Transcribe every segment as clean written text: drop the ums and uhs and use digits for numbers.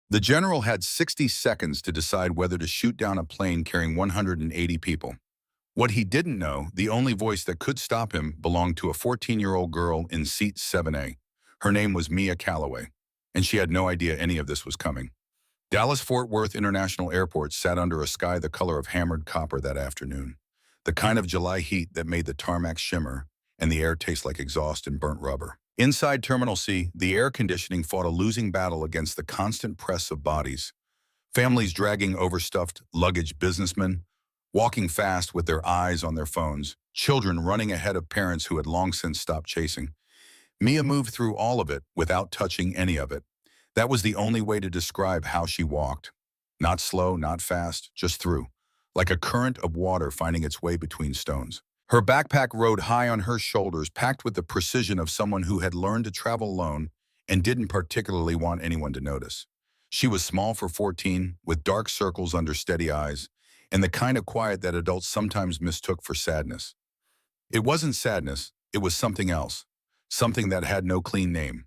The general had 60 seconds to decide whether to shoot down a plane carrying 180 people. What he didn't know, the only voice that could stop him belonged to a 14-year-old girl in seat 7A. Her name was Mia Calloway, and she had no idea any of this was coming. Dallas-Fort Worth International Airport sat under a sky the color of hammered copper that afternoon, the kind of July heat that made the tarmac shimmer and the air taste like exhaust and burnt rubber. Inside Terminal C, the air conditioning fought a losing battle against the constant press of bodies. Families dragging overstuffed luggage, businessmen walking fast with their eyes on their phones, children running ahead of parents who had long since stopped chasing. Mia moved through all of it without touching any of it. That was the only way to describe how she walked. Not slow, not fast, just through, like a current of water finding its way between stones. Her backpack rode high on her shoulders, packed with the precision of someone who had learned to travel alone and didn't particularly want anyone to notice. She was small for 14, with dark circles under steady eyes, and the kind of quiet that adults sometimes mistook for sadness. It wasn't sadness, it was something else, something that had no clean name.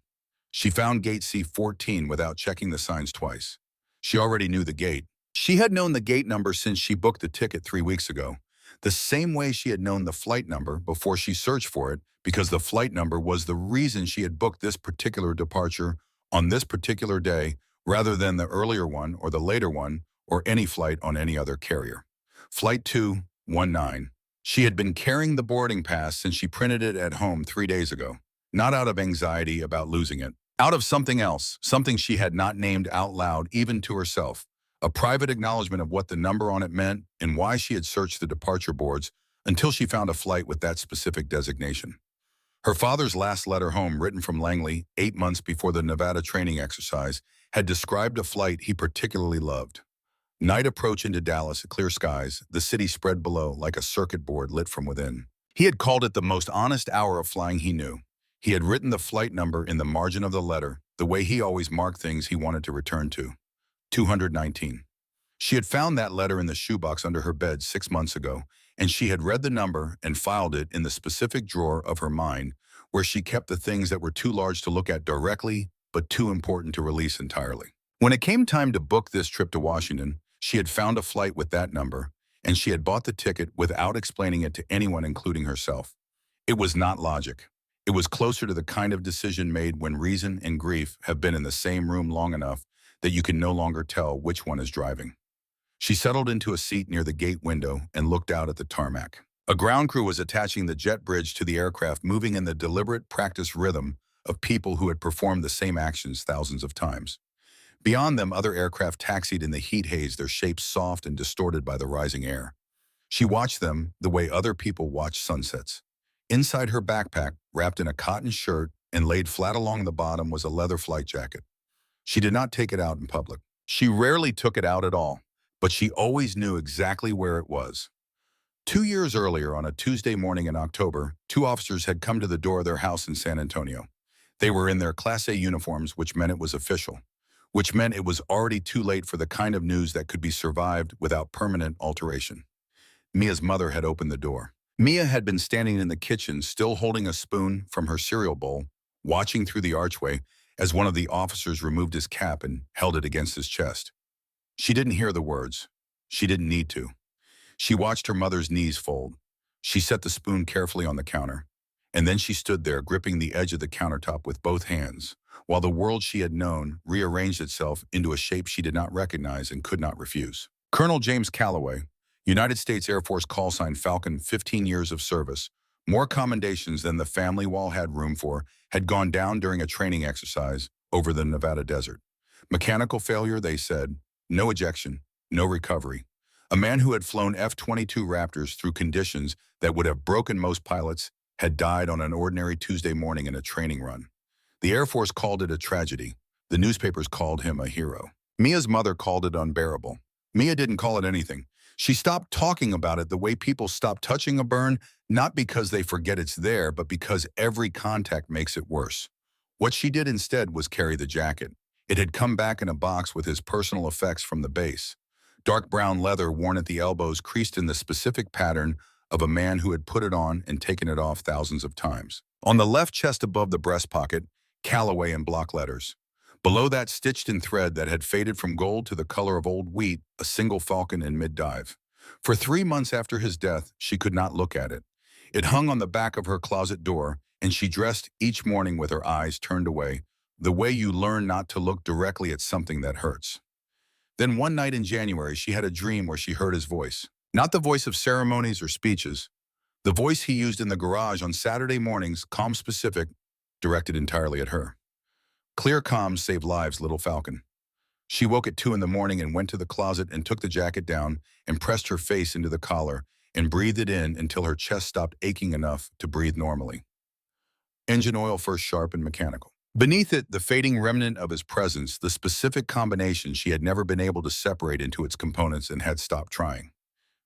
She found gate C-14 without checking the signs twice. She already knew the gate. She had known the gate number since she booked the ticket 3 weeks ago, the same way she had known the flight number before she searched for it, because the flight number was the reason she had booked this particular departure on this particular day rather than the earlier one or the later one or any flight on any other carrier. Flight 219. She had been carrying the boarding pass since she printed it at home 3 days ago, not out of anxiety about losing it, out of something else, something she had not named out loud even to herself. A private acknowledgement of what the number on it meant and why she had searched the departure boards until she found a flight with that specific designation. Her father's last letter home, written from Langley 8 months before the Nevada training exercise, had described a flight he particularly loved. Night approach into Dallas, clear skies, the city spread below like a circuit board lit from within. He had called it the most honest hour of flying he knew. He had written the flight number in the margin of the letter, the way he always marked things he wanted to return to. 219. She had found that letter in the shoebox under her bed 6 months ago, and she had read the number and filed it in the specific drawer of her mind where she kept the things that were too large to look at directly but too important to release entirely. When it came time to book this trip to Washington, she had found a flight with that number, and she had bought the ticket without explaining it to anyone, including herself. It was not logic. It was closer to the kind of decision made when reason and grief have been in the same room long enough that you can no longer tell which one is driving. She settled into a seat near the gate window and looked out at the tarmac. A ground crew was attaching the jet bridge to the aircraft, moving in the deliberate practice rhythm of people who had performed the same actions thousands of times. Beyond them, other aircraft taxied in the heat haze, their shapes soft and distorted by the rising air. She watched them the way other people watch sunsets. Inside her backpack, wrapped in a cotton shirt and laid flat along the bottom, was a leather flight jacket. She did not take it out in public. She rarely took it out at all, but she always knew exactly where it was. 2 years earlier, on a Tuesday morning in October, 2 officers had come to the door of their house in San Antonio. They were in their Class A uniforms, which meant it was official, which meant it was already too late for the kind of news that could be survived without permanent alteration. Mia's mother had opened the door. Mia had been standing in the kitchen, still holding a spoon from her cereal bowl, watching through the archway as one of the officers removed his cap and held it against his chest. She didn't hear the words. She didn't need to. She watched her mother's knees fold. She set the spoon carefully on the counter, and then she stood there, gripping the edge of the countertop with both hands, while the world she had known rearranged itself into a shape she did not recognize and could not refuse. Colonel James Calloway, United States Air Force call sign Falcon, 15 years of service, more commendations than the family wall had room for, had gone down during a training exercise over the Nevada desert. Mechanical failure, they said. No ejection, no recovery. A man who had flown F-22 Raptors through conditions that would have broken most pilots had died on an ordinary Tuesday morning in a training run. The Air Force called it a tragedy. The newspapers called him a hero. Mia's mother called it unbearable. Mia didn't call it anything. She stopped talking about it the way people stop touching a burn, not because they forget it's there, but because every contact makes it worse. What she did instead was carry the jacket. It had come back in a box with his personal effects from the base. Dark brown leather worn at the elbows, creased in the specific pattern of a man who had put it on and taken it off thousands of times. On the left chest above the breast pocket, Calloway in block letters. Below that, stitched in thread that had faded from gold to the color of old wheat, a single falcon in mid-dive. For 3 months after his death, she could not look at it. It hung on the back of her closet door, and she dressed each morning with her eyes turned away, the way you learn not to look directly at something that hurts. Then one night in January, she had a dream where she heard his voice. Not the voice of ceremonies or speeches. The voice he used in the garage on Saturday mornings, calm, specific, directed entirely at her. Clear calms save lives, Little Falcon. She woke at 2 in the morning and went to the closet and took the jacket down and pressed her face into the collar and breathed it in until her chest stopped aching enough to breathe normally. Engine oil first sharp and mechanical. Beneath it, the fading remnant of his presence, the specific combination she had never been able to separate into its components and had stopped trying.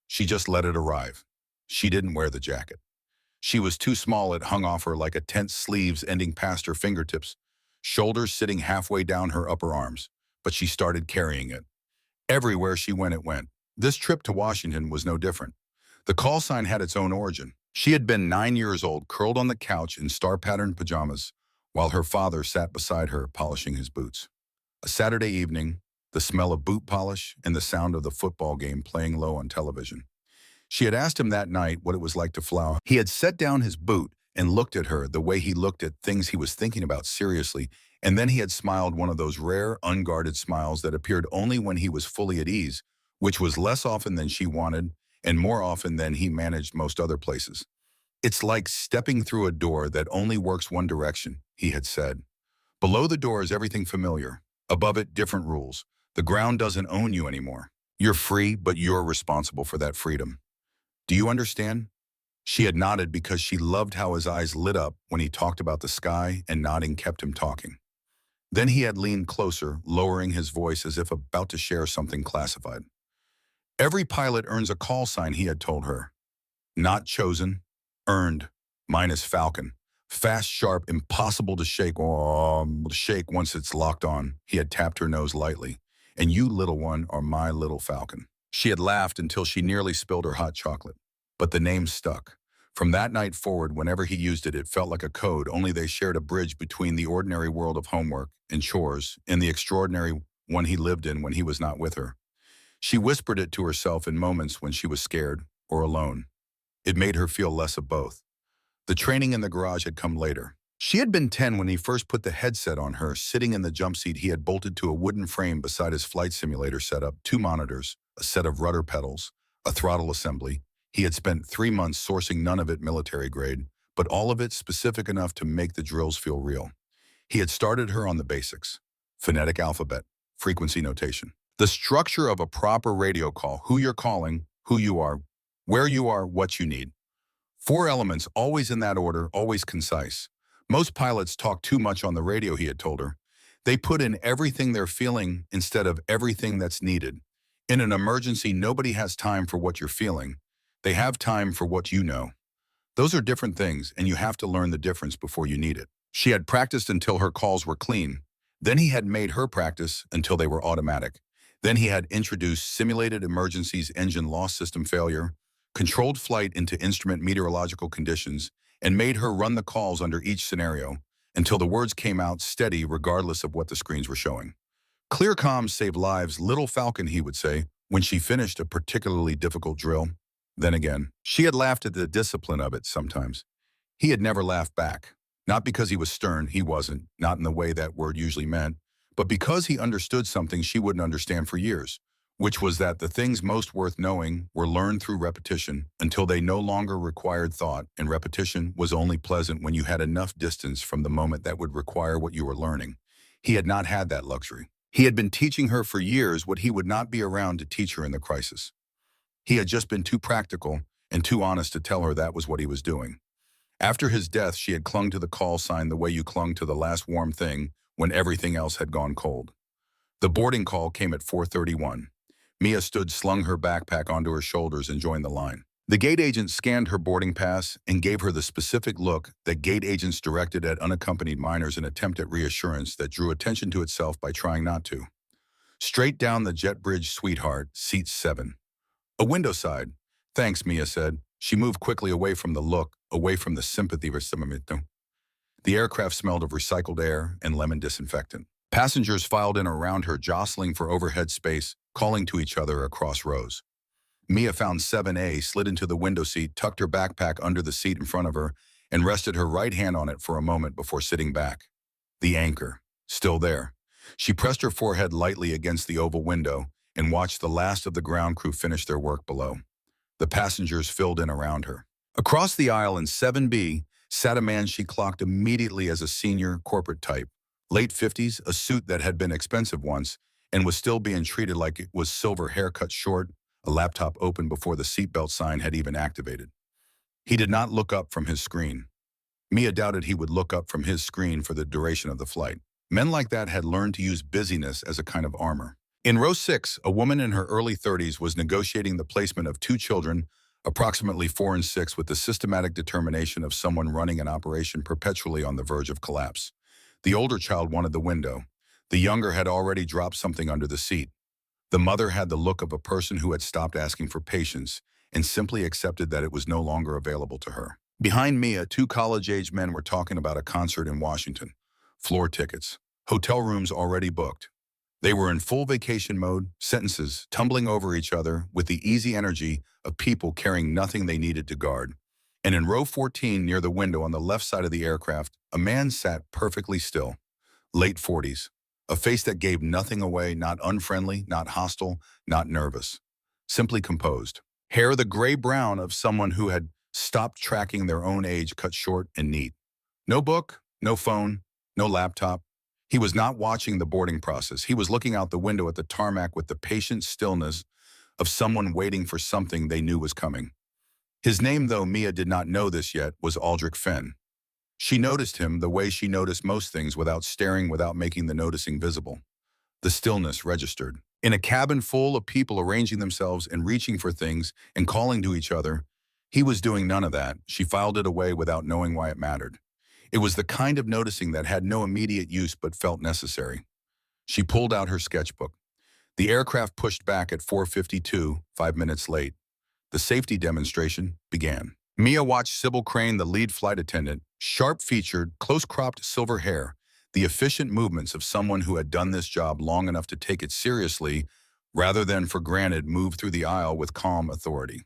She just let it arrive. She didn't wear the jacket. She was too small, it hung off her like a tent's sleeves ending past her fingertips, shoulders sitting halfway down her upper arms, but she started carrying it. Everywhere she went, it went. This trip to Washington was no different. The call sign had its own origin. She had been 9 years old, curled on the couch in star-patterned pajamas, while her father sat beside her polishing his boots. A Saturday evening, the smell of boot polish and the sound of the football game playing low on television. She had asked him that night what it was like to fly. He had set down his boot and looked at her the way he looked at things he was thinking about seriously, and then he had smiled one of those rare, unguarded smiles that appeared only when he was fully at ease, which was less often than she wanted and more often than he managed most other places. It's like stepping through a door that only works one direction, he had said. Below the door is everything familiar. Above it, different rules. The ground doesn't own you anymore. You're free, but you're responsible for that freedom. Do you understand? She had nodded because she loved how his eyes lit up when he talked about the sky, and nodding kept him talking. Then he had leaned closer, lowering his voice as if about to share something classified. Every pilot earns a call sign, he had told her. Not chosen, earned. Mine is Falcon. Fast, sharp, impossible to shake. Shake once it's locked on. He had tapped her nose lightly. And you, little one, are my little Falcon. She had laughed until she nearly spilled her hot chocolate. But the name stuck. From that night forward, whenever he used it, it felt like a code, only they shared a bridge between the ordinary world of homework and chores and the extraordinary one he lived in when he was not with her. She whispered it to herself in moments when she was scared or alone. It made her feel less of both. The training in the garage had come later. She had been 10 when he first put the headset on her, sitting in the jump seat he had bolted to a wooden frame beside his flight simulator setup, 2 monitors, a set of rudder pedals, a throttle assembly. He had spent 3 months sourcing none of it military grade, but all of it specific enough to make the drills feel real. He had started her on the basics: phonetic alphabet, frequency notation, the structure of a proper radio call, who you're calling, who you are, where you are, what you need. 4 elements, always in that order, always concise. Most pilots talk too much on the radio, he had told her. They put in everything they're feeling instead of everything that's needed. In an emergency, nobody has time for what you're feeling. They have time for what you know. Those are different things, and you have to learn the difference before you need it. She had practiced until her calls were clean. Then he had made her practice until they were automatic. Then he had introduced simulated emergencies, engine loss system failure, controlled flight into instrument meteorological conditions, and made her run the calls under each scenario until the words came out steady regardless of what the screens were showing. Clear comms save lives, Little Falcon, he would say, when she finished a particularly difficult drill. Then again, she had laughed at the discipline of it sometimes. He had never laughed back. Not because he was stern, he wasn't, not in the way that word usually meant, but because he understood something she wouldn't understand for years, which was that the things most worth knowing were learned through repetition until they no longer required thought, and repetition was only pleasant when you had enough distance from the moment that would require what you were learning. He had not had that luxury. He had been teaching her for years what he would not be around to teach her in the crisis. He had just been too practical and too honest to tell her that was what he was doing. After his death, she had clung to the call sign the way you clung to the last warm thing when everything else had gone cold. The boarding call came at 4:31. Mia slung her backpack onto her shoulders and joined the line. The gate agent scanned her boarding pass and gave her the specific look that gate agents directed at unaccompanied minors, an attempt at reassurance that drew attention to itself by trying not to. Straight down the jet bridge, sweetheart, seat 7. A window side. Thanks, Mia said. She moved quickly away from the look, away from the sympathy. The aircraft smelled of recycled air and lemon disinfectant. Passengers filed in around her, jostling for overhead space, calling to each other across rows. Mia found 7A, slid into the window seat, tucked her backpack under the seat in front of her, and rested her right hand on it for a moment before sitting back. The anchor, still there. She pressed her forehead lightly against the oval window and watched the last of the ground crew finish their work below. The passengers filled in around her. Across the aisle in 7B sat a man she clocked immediately as a senior corporate type. Late 50s, a suit that had been expensive once and was still being treated like it was silver, hair cut short, a laptop open before the seatbelt sign had even activated. He did not look up from his screen. Mia doubted he would look up from his screen for the duration of the flight. Men like that had learned to use busyness as a kind of armor. In row 6, a woman in her early 30s was negotiating the placement of 2 children, approximately 4 and 6, with the systematic determination of someone running an operation perpetually on the verge of collapse. The older child wanted the window. The younger had already dropped something under the seat. The mother had the look of a person who had stopped asking for patience and simply accepted that it was no longer available to her. Behind Mia, 2 college-age men were talking about a concert in Washington. Floor tickets. Hotel rooms already booked. They were in full vacation mode, sentences tumbling over each other with the easy energy of people carrying nothing they needed to guard. And in row 14, near the window on the left side of the aircraft, a man sat perfectly still. Late 40s. A face that gave nothing away, not unfriendly, not hostile, not nervous. Simply composed. Hair the gray-brown of someone who had stopped tracking their own age, cut short and neat. No book, no phone, no laptop. He was not watching the boarding process. He was looking out the window at the tarmac with the patient stillness of someone waiting for something they knew was coming. His name, though Mia did not know this yet, was Aldrich Fenn. She noticed him the way she noticed most things, without staring, without making the noticing visible. The stillness registered. In a cabin full of people arranging themselves and reaching for things and calling to each other, he was doing none of that. She filed it away without knowing why it mattered. It was the kind of noticing that had no immediate use but felt necessary. She pulled out her sketchbook. The aircraft pushed back at 4:52, 5 minutes late. The safety demonstration began. Mia watched Sybil Crane, the lead flight attendant, sharp-featured, close-cropped silver hair, the efficient movements of someone who had done this job long enough to take it seriously rather than for granted, move through the aisle with calm authority.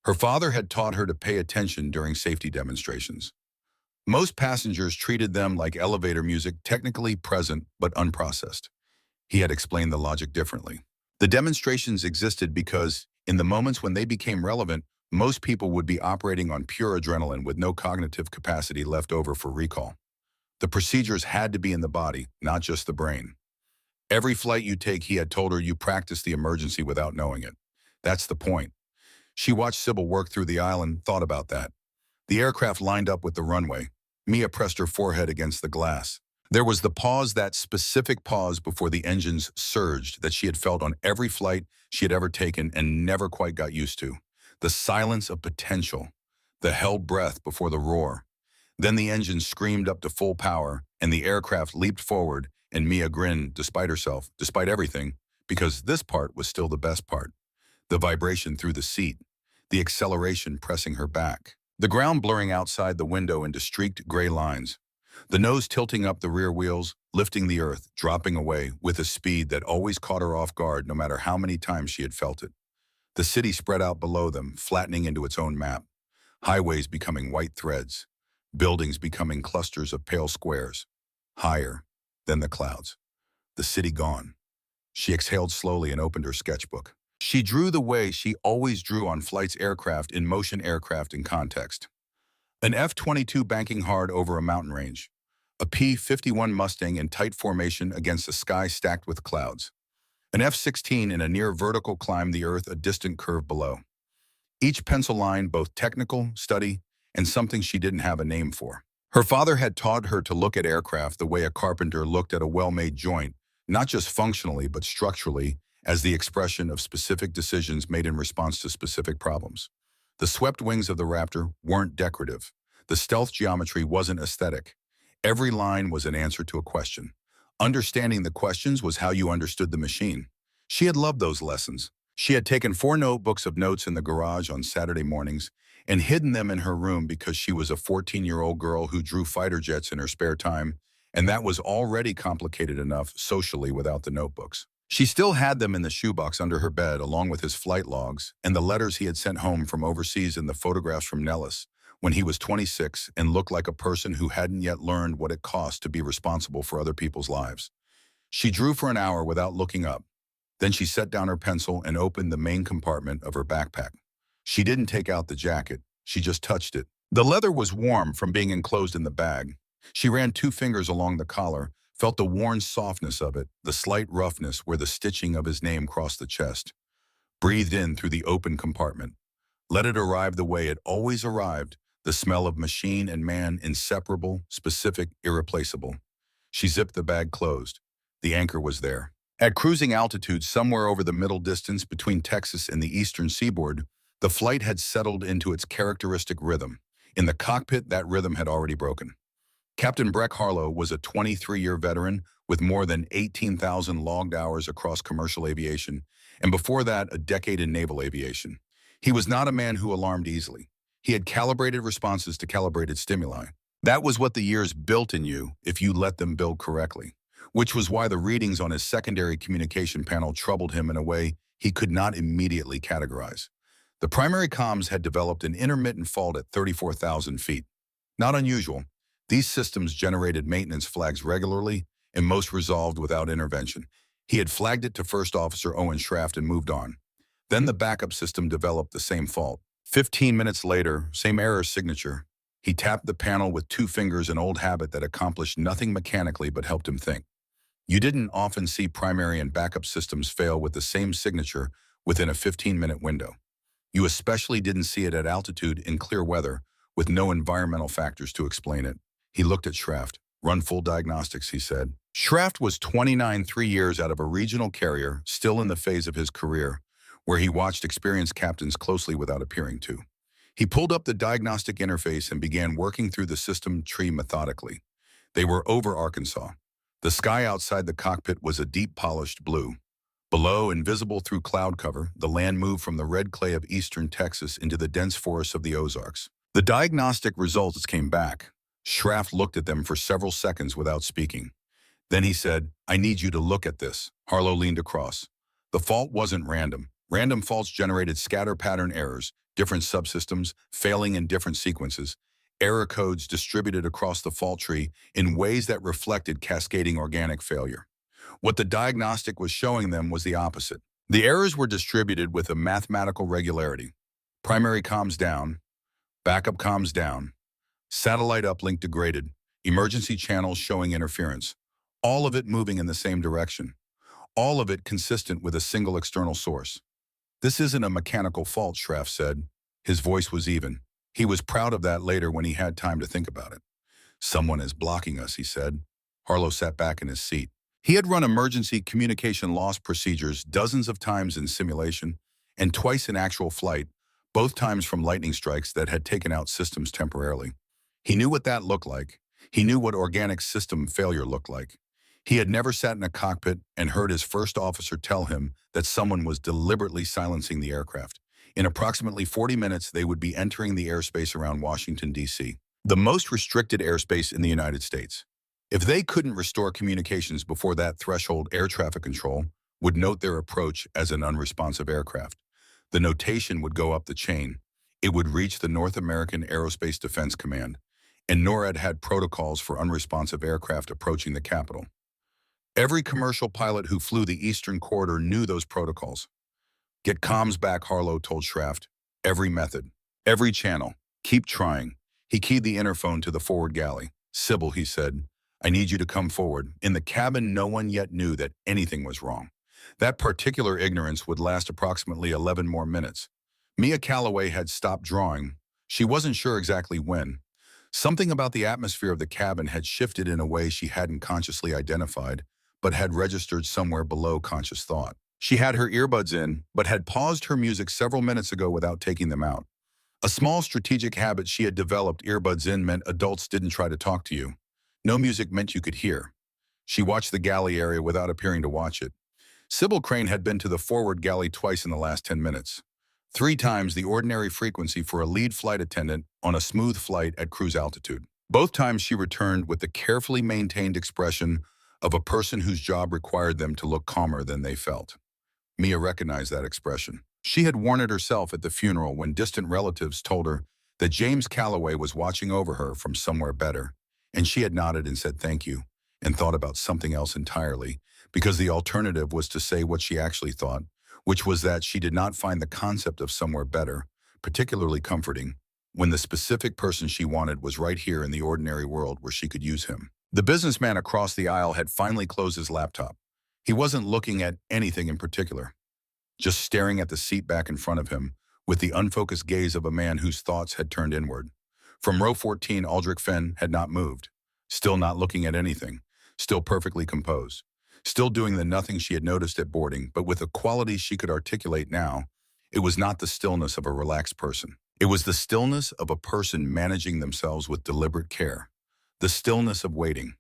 Her father had taught her to pay attention during safety demonstrations. Most passengers treated them like elevator music, technically present but unprocessed. He had explained the logic differently. The demonstrations existed because, in the moments when they became relevant, most people would be operating on pure adrenaline with no cognitive capacity left over for recall. The procedures had to be in the body, not just the brain. Every flight you take, he had told her, you practice the emergency without knowing it. That's the point. She watched Sybil work through the aisle and thought about that. The aircraft lined up with the runway. Mia pressed her forehead against the glass. There was the pause, that specific pause before the engines surged, that she had felt on every flight she had ever taken and never quite got used to. The silence of potential, the held breath before the roar. Then the engine screamed up to full power, and the aircraft leaped forward, and Mia grinned despite herself, despite everything, because this part was still the best part. The vibration through the seat, the acceleration pressing her back, the ground blurring outside the window into streaked gray lines, the nose tilting up the rear wheels, lifting the earth, dropping away with a speed that always caught her off guard no matter how many times she had felt it. The city spread out below them, flattening into its own map. Highways becoming white threads. Buildings becoming clusters of pale squares. Higher than the clouds. The city gone. She exhaled slowly and opened her sketchbook. She drew the way she always drew on flights, aircraft, in motion, aircraft in context. An F-22 banking hard over a mountain range. A P-51 Mustang in tight formation against a sky stacked with clouds. An F-16 in a near vertical climb, the earth a distant curve below. Each pencil line both technical, study, and something she didn't have a name for. Her father had taught her to look at aircraft the way a carpenter looked at a well-made joint, not just functionally but structurally, as the expression of specific decisions made in response to specific problems. The swept wings of the Raptor weren't decorative. The stealth geometry wasn't aesthetic. Every line was an answer to a question. Understanding the questions was how you understood the machine. She had loved those lessons. She had taken 4 notebooks of notes in the garage on Saturday mornings and hidden them in her room because she was a 14-year-old girl who drew fighter jets in her spare time and that was already complicated enough socially without the notebooks. She still had them in the shoebox under her bed, along with his flight logs and the letters he had sent home from overseas and the photographs from Nellis when he was 26 and looked like a person who hadn't yet learned what it cost to be responsible for other people's lives. She drew for an hour without looking up. Then she set down her pencil and opened the main compartment of her backpack. She didn't take out the jacket. She just touched it. The leather was warm from being enclosed in the bag. She ran 2 fingers along the collar, felt the worn softness of it, the slight roughness where the stitching of his name crossed the chest. Breathed in through the open compartment. Let it arrive the way it always arrived, the smell of machine and man, inseparable, specific, irreplaceable. She zipped the bag closed. The anchor was there. At cruising altitude somewhere over the middle distance between Texas and the eastern seaboard, the flight had settled into its characteristic rhythm. In the cockpit, that rhythm had already broken. Captain Breck Harlow was a 23-year veteran with more than 18,000 logged hours across commercial aviation, and before that, a decade in naval aviation. He was not a man who alarmed easily. He had calibrated responses to calibrated stimuli. That was what the years built in you if you let them build correctly, which was why the readings on his secondary communication panel troubled him in a way he could not immediately categorize. The primary comms had developed an intermittent fault at 34,000 feet. Not unusual. These systems generated maintenance flags regularly and most resolved without intervention. He had flagged it to First Officer Owen Schraft and moved on. Then the backup system developed the same fault. 15 minutes later, same error signature. He tapped the panel with 2 fingers, an old habit that accomplished nothing mechanically but helped him think. You didn't often see primary and backup systems fail with the same signature within a 15-minute window. You especially didn't see it at altitude in clear weather with no environmental factors to explain it. He looked at Schraft. Run full diagnostics, he said. Schraft was 29, 3 years out of a regional carrier, still in the phase of his career, where he watched experienced captains closely without appearing to. He pulled up the diagnostic interface and began working through the system tree methodically. They were over Arkansas. The sky outside the cockpit was a deep polished blue. Below, invisible through cloud cover, the land moved from the red clay of eastern Texas into the dense forests of the Ozarks. The diagnostic results came back. Schraft looked at them for several seconds without speaking. Then he said, "I need you to look at this." Harlow leaned across. The fault wasn't random. Random faults generated scatter pattern errors, different subsystems failing in different sequences, error codes distributed across the fault tree in ways that reflected cascading organic failure. What the diagnostic was showing them was the opposite. The errors were distributed with a mathematical regularity. Primary comms down, backup comms down, satellite uplink degraded, emergency channels showing interference, all of it moving in the same direction, all of it consistent with a single external source. "This isn't a mechanical fault," Schraft said. His voice was even. He was proud of that later when he had time to think about it. "Someone is blocking us," he said. Harlow sat back in his seat. He had run emergency communication loss procedures dozens of times in simulation and twice in actual flight, both times from lightning strikes that had taken out systems temporarily. He knew what that looked like. He knew what organic system failure looked like. He had never sat in a cockpit and heard his first officer tell him that someone was deliberately silencing the aircraft. In approximately 40 minutes, they would be entering the airspace around Washington, D.C., the most restricted airspace in the United States. If they couldn't restore communications before that threshold, air traffic control would note their approach as an unresponsive aircraft. The notation would go up the chain. It would reach the North American Aerospace Defense Command, and NORAD had protocols for unresponsive aircraft approaching the capital. Every commercial pilot who flew the Eastern Corridor knew those protocols. "Get comms back," Harlow told Schraft. "Every method, every channel. Keep trying." He keyed the interphone to the forward galley. "Sybil," he said, "I need you to come forward." In the cabin, no one yet knew that anything was wrong. That particular ignorance would last approximately 11 more minutes. Mia Calloway had stopped drawing. She wasn't sure exactly when. Something about the atmosphere of the cabin had shifted in a way she hadn't consciously identified, but had registered somewhere below conscious thought. She had her earbuds in, but had paused her music several minutes ago without taking them out. A small strategic habit she had developed. Earbuds in meant adults didn't try to talk to you. No music meant you could hear. She watched the galley area without appearing to watch it. Sybil Crane had been to the forward galley twice in the last 10 minutes. 3 times the ordinary frequency for a lead flight attendant on a smooth flight at cruise altitude. Both times she returned with the carefully maintained expression of a person whose job required them to look calmer than they felt. Mia recognized that expression. She had worn it herself at the funeral when distant relatives told her that James Calloway was watching over her from somewhere better, and she had nodded and said thank you, and thought about something else entirely, because the alternative was to say what she actually thought, which was that she did not find the concept of somewhere better particularly comforting, when the specific person she wanted was right here in the ordinary world where she could use him. The businessman across the aisle had finally closed his laptop. He wasn't looking at anything in particular, just staring at the seat back in front of him with the unfocused gaze of a man whose thoughts had turned inward. From row 14, Aldrich Fenn had not moved, still not looking at anything, still perfectly composed, still doing the nothing she had noticed at boarding, but with a quality she could articulate now. It was not the stillness of a relaxed person. It was the stillness of a person managing themselves with deliberate care, the stillness of waiting.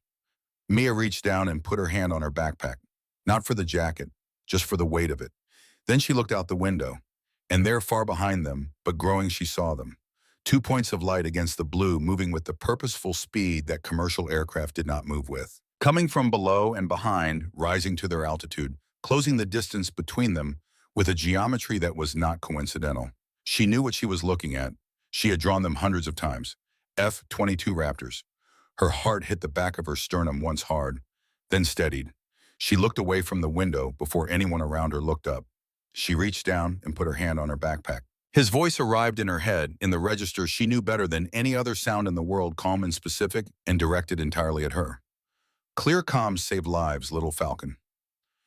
Mia reached down and put her hand on her backpack, not for the jacket, just for the weight of it. Then she looked out the window, and there far behind them, but growing she saw them. 2 points of light against the blue moving with the purposeful speed that commercial aircraft did not move with. Coming from below and behind, rising to their altitude, closing the distance between them with a geometry that was not coincidental. She knew what she was looking at. She had drawn them hundreds of times. F-22 Raptors. Her heart hit the back of her sternum once hard, then steadied. She looked away from the window before anyone around her looked up. She reached down and put her hand on her backpack. His voice arrived in her head, in the register she knew better than any other sound in the world, calm and specific, and directed entirely at her. Clear comms save lives, Little Falcon.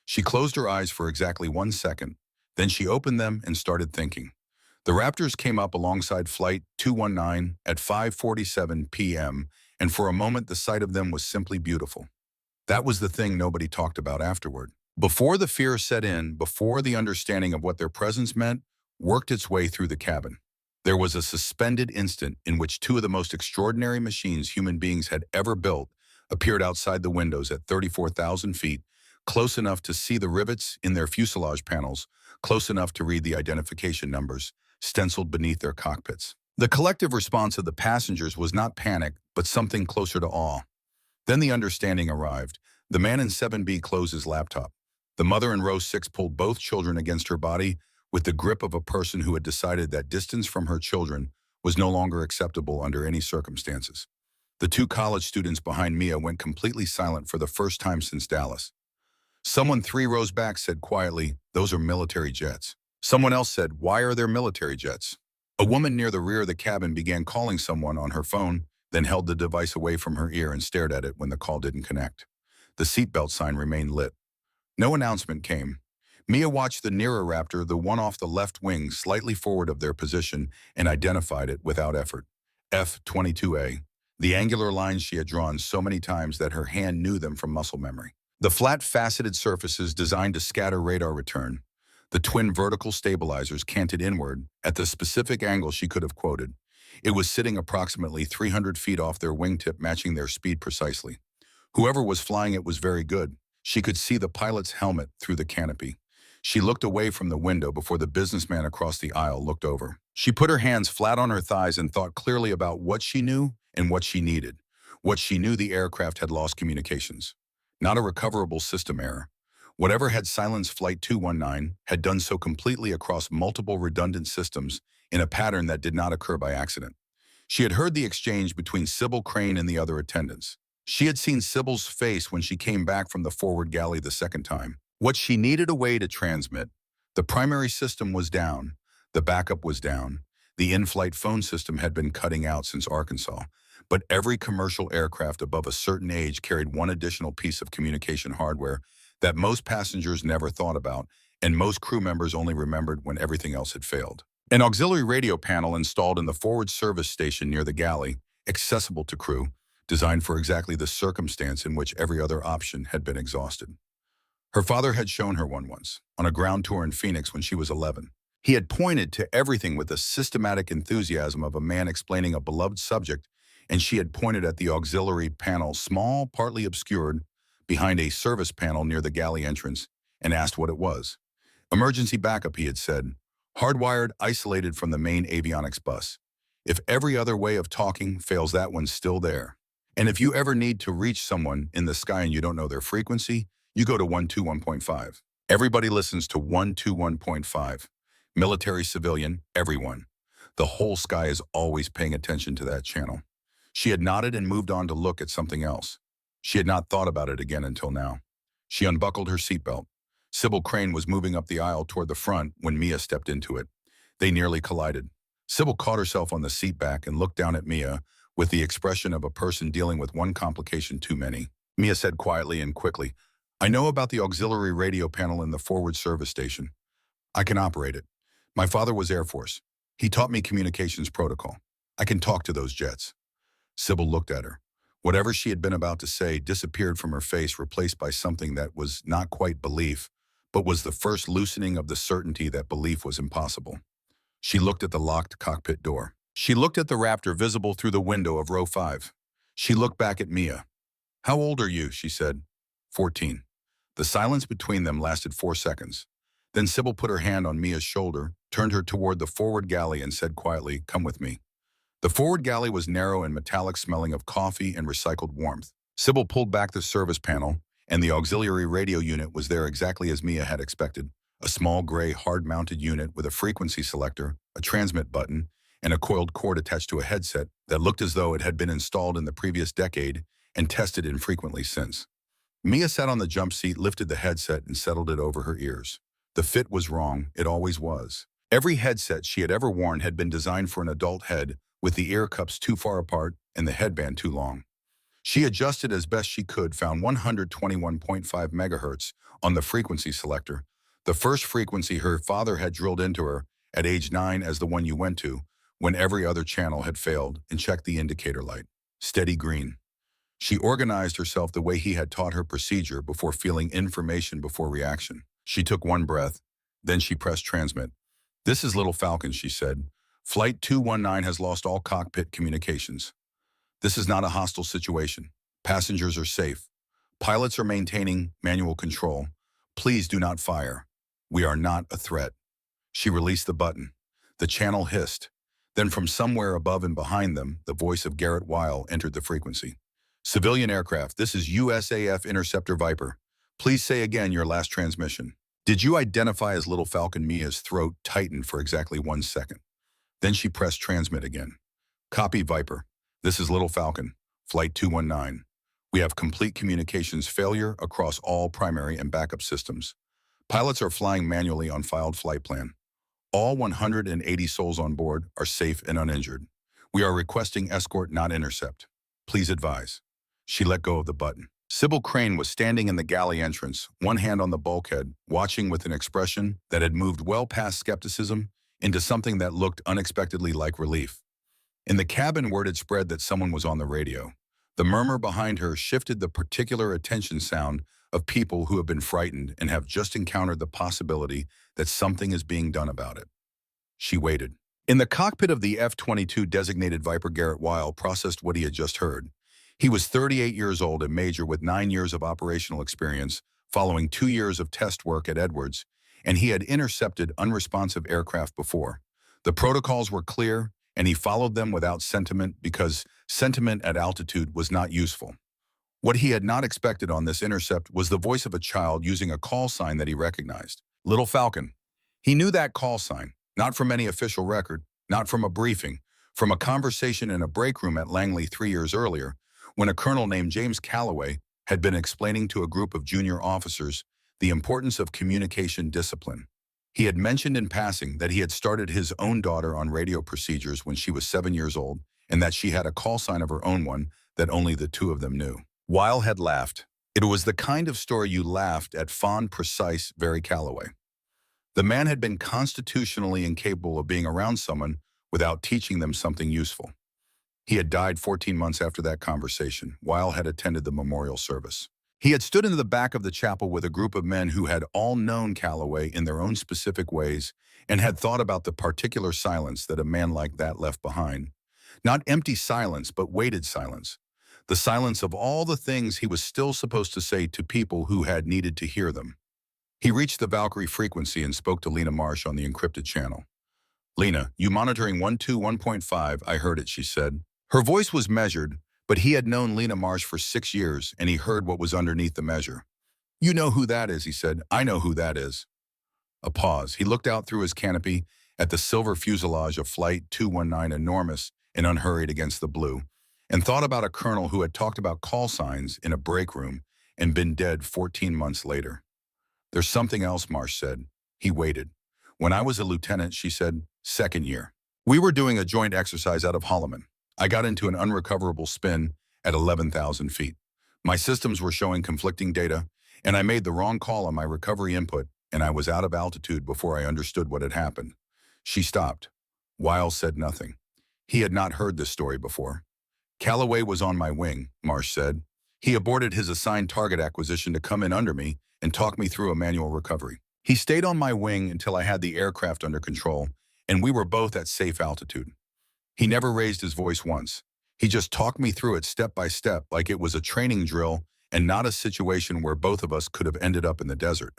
She closed her eyes for exactly 1 second. Then she opened them and started thinking. The Raptors came up alongside Flight 219 at 5:47 p.m., and for a moment the sight of them was simply beautiful. That was the thing nobody talked about afterward. Before the fear set in, before the understanding of what their presence meant worked its way through the cabin, there was a suspended instant in which two of the most extraordinary machines human beings had ever built appeared outside the windows at 34,000 feet, close enough to see the rivets in their fuselage panels, close enough to read the identification numbers stenciled beneath their cockpits. The collective response of the passengers was not panic, but something closer to awe. Then the understanding arrived. The man in 7B closed his laptop. The mother in row 6 pulled both children against her body with the grip of a person who had decided that distance from her children was no longer acceptable under any circumstances. The 2 college students behind Mia went completely silent for the first time since Dallas. Someone 3 rows back said quietly, "Those are military jets." Someone else said, "Why are there military jets?" A woman near the rear of the cabin began calling someone on her phone, then held the device away from her ear and stared at it when the call didn't connect. The seatbelt sign remained lit. No announcement came. Mia watched the nearer Raptor, the one off the left wing, slightly forward of their position, and identified it without effort. F-22A. The angular lines she had drawn so many times that her hand knew them from muscle memory. The flat, faceted surfaces designed to scatter radar return. The twin vertical stabilizers canted inward at the specific angle she could have quoted. It was sitting approximately 300 feet off their wingtip, matching their speed precisely. Whoever was flying it was very good. She could see the pilot's helmet through the canopy. She looked away from the window before the businessman across the aisle looked over. She put her hands flat on her thighs and thought clearly about what she knew and what she needed. What she knew: the aircraft had lost communications. Not a recoverable system error. Whatever had silenced Flight 219 had done so completely across multiple redundant systems in a pattern that did not occur by accident. She had heard the exchange between Sybil Crane and the other attendants. She had seen Sybil's face when she came back from the forward galley the second time. What she needed: a way to transmit. The primary system was down. The backup was down. The in-flight phone system had been cutting out since Arkansas. But every commercial aircraft above a certain age carried one additional piece of communication hardware that most passengers never thought about, and most crew members only remembered when everything else had failed. An auxiliary radio panel installed in the forward service station near the galley, accessible to crew, designed for exactly the circumstance in which every other option had been exhausted. Her father had shown her one once, on a ground tour in Phoenix when she was 11. He had pointed to everything with the systematic enthusiasm of a man explaining a beloved subject, and she had pointed at the auxiliary panel, small, partly obscured, behind a service panel near the galley entrance, and asked what it was. "Emergency backup," he had said. "Hardwired, isolated from the main avionics bus." If every other way of talking fails, that one's still there. And if you ever need to reach someone in the sky and you don't know their frequency, you go to 121.5. Everybody listens to 121.5. Military, civilian, everyone. The whole sky is always paying attention to that channel. She had nodded and moved on to look at something else. She had not thought about it again until now. She unbuckled her seatbelt. Sybil Crane was moving up the aisle toward the front when Mia stepped into it. They nearly collided. Sybil caught herself on the seat back and looked down at Mia with the expression of a person dealing with one complication too many. Mia said quietly and quickly, "I know about the auxiliary radio panel in the forward service station. I can operate it. My father was Air Force. He taught me communications protocol. I can talk to those jets." Sybil looked at her. Whatever she had been about to say disappeared from her face, replaced by something that was not quite belief, but was the first loosening of the certainty that belief was impossible. She looked at the locked cockpit door. She looked at the Raptor visible through the window of row 5. She looked back at Mia. "How old are you?" she said. 14. The silence between them lasted 4 seconds. Then Sybil put her hand on Mia's shoulder, turned her toward the forward galley and said quietly, "Come with me." The forward galley was narrow and metallic, smelling of coffee and recycled warmth. Sybil pulled back the service panel, and the auxiliary radio unit was there exactly as Mia had expected. A small gray hard-mounted unit with a frequency selector, a transmit button, and a coiled cord attached to a headset that looked as though it had been installed in the previous decade and tested infrequently since. Mia sat on the jump seat, lifted the headset, and settled it over her ears. The fit was wrong. It always was. Every headset she had ever worn had been designed for an adult head, with the ear cups too far apart and the headband too long. She adjusted as best she could, found 121.5 megahertz on the frequency selector, the first frequency her father had drilled into her at age 9 as the one you went to when every other channel had failed, and checked the indicator light. Steady green. She organized herself the way he had taught her procedure before feeling information before reaction. She took one breath, then she pressed transmit. "This is Little Falcon," she said. "Flight 219 has lost all cockpit communications. This is not a hostile situation. Passengers are safe. Pilots are maintaining manual control. Please do not fire. We are not a threat." She released the button. The channel hissed. Then from somewhere above and behind them, the voice of Garrett Weil entered the frequency. "Civilian aircraft, this is USAF Interceptor Viper. Please say again your last transmission." "Did you identify as Little Falcon?" Mia's throat tightened for exactly 1 second. Then she pressed transmit again. "Copy, Viper. This is Little Falcon, Flight 219. We have complete communications failure across all primary and backup systems. Pilots are flying manually on filed flight plan. All 180 souls on board are safe and uninjured. We are requesting escort, not intercept. Please advise." She let go of the button. Sybil Crane was standing in the galley entrance, one hand on the bulkhead, watching with an expression that had moved well past skepticism into something that looked unexpectedly like relief. In the cabin, word had spread that someone was on the radio. The murmur behind her shifted the particular attention sound of people who have been frightened and have just encountered the possibility that something is being done about it. She waited. In the cockpit of the F-22 designated Viper, Garrett Weil processed what he had just heard. He was 38 years old, a major with 9 years of operational experience, following 2 years of test work at Edwards, and he had intercepted unresponsive aircraft before. The protocols were clear, and he followed them without sentiment because sentiment at altitude was not useful. What he had not expected on this intercept was the voice of a child using a call sign that he recognized. Little Falcon. He knew that call sign, not from any official record, not from a briefing, from a conversation in a break room at Langley 3 years earlier, when a colonel named James Calloway had been explaining to a group of junior officers the importance of communication discipline. He had mentioned in passing that he had started his own daughter on radio procedures when she was 7 years old, and that she had a call sign of her own one that only the two of them knew. Weil had laughed. It was the kind of story you laughed at, fond, precise, very Calloway. The man had been constitutionally incapable of being around someone without teaching them something useful. He had died 14 months after that conversation. Weil had attended the memorial service. He had stood in the back of the chapel with a group of men who had all known Calloway in their own specific ways and had thought about the particular silence that a man like that left behind. Not empty silence, but weighted silence. The silence of all the things he was still supposed to say to people who had needed to hear them. He reached the Valkyrie frequency and spoke to Lena Marsh on the encrypted channel. "Lena, you monitoring 121.5, I heard it," she said. Her voice was measured, but he had known Lena Marsh for 6 years, and he heard what was underneath the measure. "You know who that is," he said. "I know who that is." A pause. He looked out through his canopy at the silver fuselage of Flight 219, enormous and unhurried against the blue, and thought about a colonel who had talked about call signs in a break room and been dead 14 months later. "There's something else," Marsh said. He waited. "When I was a lieutenant," she said, "second year. We were doing a joint exercise out of Holloman. I got into an unrecoverable spin at 11,000 feet. My systems were showing conflicting data, and I made the wrong call on my recovery input, and I was out of altitude before I understood what had happened." She stopped. Wiles said nothing. He had not heard this story before. "Calloway was on my wing," Marsh said. "He aborted his assigned target acquisition to come in under me and talk me through a manual recovery. He stayed on my wing until I had the aircraft under control, and we were both at safe altitude. He never raised his voice once. He just talked me through it step by step like it was a training drill and not a situation where both of us could have ended up in the desert."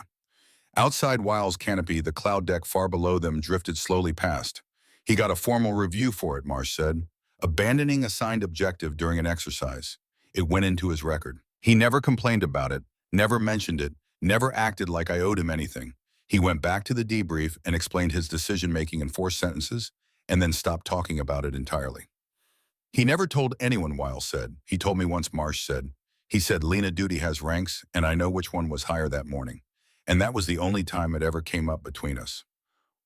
Outside Wiles' canopy, the cloud deck far below them drifted slowly past. "He got a formal review for it," Marsh said. "Abandoning assigned objective during an exercise. It went into his record. He never complained about it, never mentioned it, never acted like I owed him anything. He went back to the debrief and explained his decision-making in 4 sentences, and then stopped talking about it entirely. He never told anyone," Wiles said. "He told me once," Marsh said. "He said, 'Lena, duty has ranks, and I know which one was higher that morning.' And that was the only time it ever came up between us."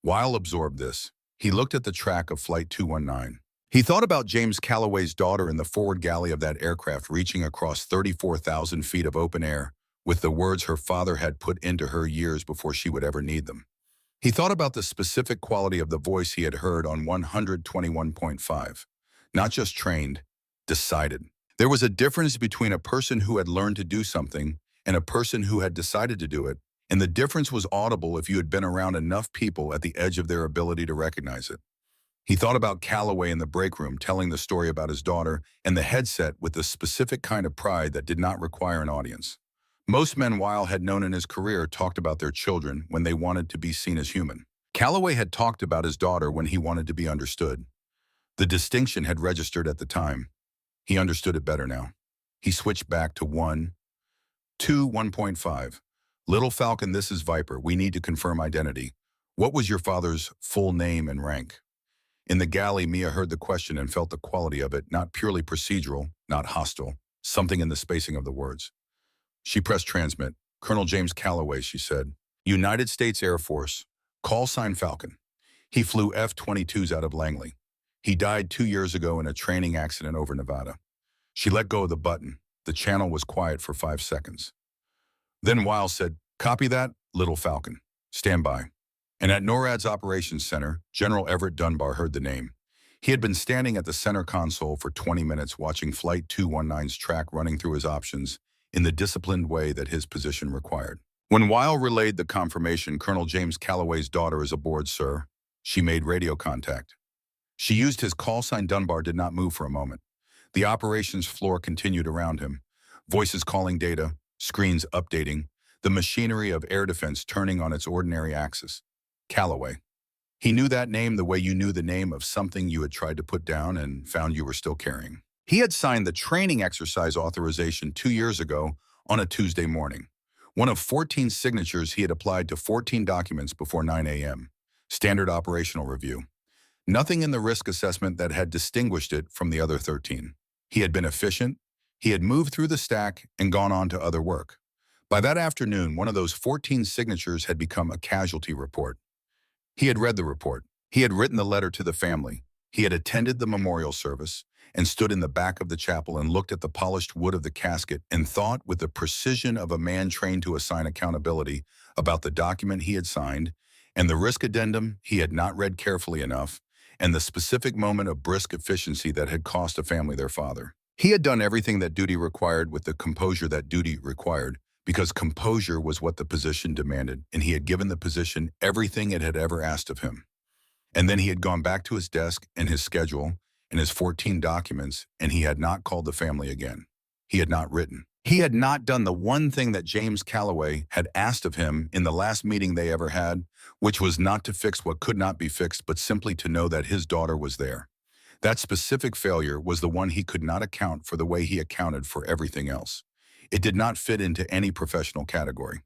Wiles absorbed this. He looked at the track of Flight 219. He thought about James Calloway's daughter in the forward galley of that aircraft reaching across 34,000 feet of open air with the words her father had put into her years before she would ever need them. He thought about the specific quality of the voice he had heard on 121.5. Not just trained, decided. There was a difference between a person who had learned to do something and a person who had decided to do it, and the difference was audible if you had been around enough people at the edge of their ability to recognize it. He thought about Calloway in the break room telling the story about his daughter and the headset with the specific kind of pride that did not require an audience. Most men Wiles had known in his career talked about their children when they wanted to be seen as human. Calloway had talked about his daughter when he wanted to be understood. The distinction had registered at the time. He understood it better now. He switched back to 1.5. "Little Falcon, this is Viper. We need to confirm identity. What was your father's full name and rank?" In the galley, Mia heard the question and felt the quality of it, not purely procedural, not hostile, something in the spacing of the words. She pressed transmit. "Colonel James Calloway," she said. "United States Air Force. Call sign Falcon. He flew F-22s out of Langley. He died 2 years ago in a training accident over Nevada." She let go of the button. The channel was quiet for 5 seconds. Then Wiles said, "Copy that, Little Falcon. Stand by." And at NORAD's operations center, General Everett Dunbar heard the name. He had been standing at the center console for 20 minutes watching Flight 219's track running through his options in the disciplined way that his position required. When Wiles relayed the confirmation, "Colonel James Calloway's daughter is aboard, sir," she made radio contact. She used his call sign. Dunbar did not move for a moment. The operations floor continued around him. Voices calling data, screens updating, the machinery of air defense turning on its ordinary axis. Calloway. He knew that name the way you knew the name of something you had tried to put down and found you were still carrying. He had signed the training exercise authorization 2 years ago on a Tuesday morning. One of 14 signatures he had applied to 14 documents before 9 a.m. Standard operational review. Nothing in the risk assessment that had distinguished it from the other 13. He had been efficient. He had moved through the stack and gone on to other work. By that afternoon, one of those 14 signatures had become a casualty report. He had read the report. He had written the letter to the family. He had attended the memorial service and stood in the back of the chapel and looked at the polished wood of the casket and thought with the precision of a man trained to assign accountability about the document he had signed and the risk addendum he had not read carefully enough and the specific moment of brisk efficiency that had cost a family their father. He had done everything that duty required with the composure that duty required, because composure was what the position demanded, and he had given the position everything it had ever asked of him. And then he had gone back to his desk and his schedule and his 14 documents, and he had not called the family again. He had not written. He had not done the one thing that James Calloway had asked of him in the last meeting they ever had, which was not to fix what could not be fixed, but simply to know that his daughter was there. That specific failure was the one he could not account for the way he accounted for everything else. It did not fit into any professional category.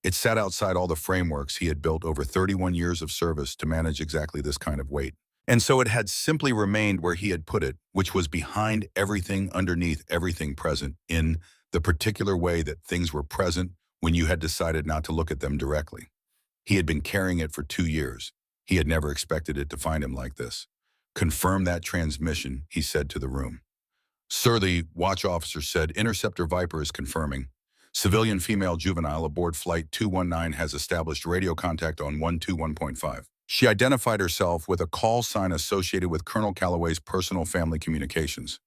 It sat outside all the frameworks he had built over 31 years of service to manage exactly this kind of weight. And so it had simply remained where he had put it, which was behind everything, underneath everything present, in the particular way that things were present when you had decided not to look at them directly. He had been carrying it for 2 years. He had never expected it to find him like this. "Confirm that transmission," he said to the room. "Sir," the watch officer said, "Interceptor Viper is confirming. Civilian female juvenile aboard Flight 219 has established radio contact on 121.5. She identified herself with a call sign associated with Colonel Calloway's personal family communications.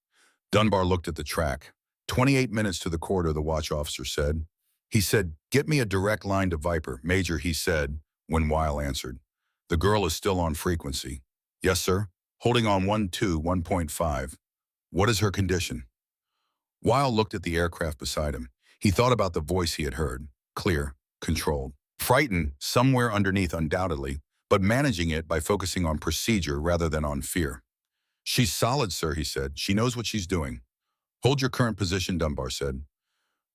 Dunbar looked at the track. 28 minutes to the corridor, the watch officer said. He said, "Get me a direct line to Viper." "Major," he said, when Weil answered. "The girl is still on frequency." "Yes, sir. Holding on 121.5. What is her condition?" Weil looked at the aircraft beside him. He thought about the voice he had heard. Clear, controlled. Frightened, somewhere underneath undoubtedly, but managing it by focusing on procedure rather than on fear. "She's solid, sir," he said. "She knows what she's doing." "Hold your current position," Dunbar said.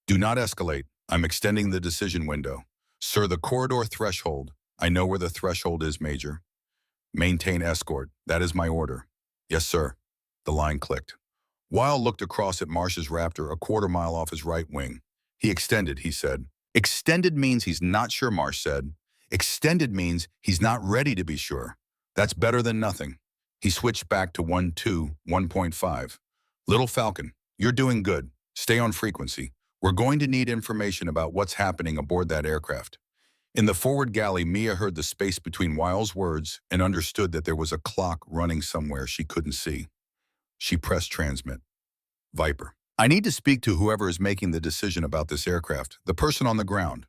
"Do not escalate. I'm extending the decision window." "Sir, the corridor threshold." "I know where the threshold is, Major." "Maintain escort. That is my order." "Yes, sir." The line clicked. Weil looked across at Marsh's Raptor a quarter-mile off his right wing. "He extended," he said. "Extended means he's not sure," Marsh said. "Extended means he's not ready to be sure. That's better than nothing." He switched back to 1.5. "Little Falcon, you're doing good. Stay on frequency. We're going to need information about what's happening aboard that aircraft." In the forward galley, Mia heard the space between Weil's words and understood that there was a clock running somewhere she couldn't see. She pressed transmit. "Viper. I need to speak to whoever is making the decision about this aircraft, the person on the ground."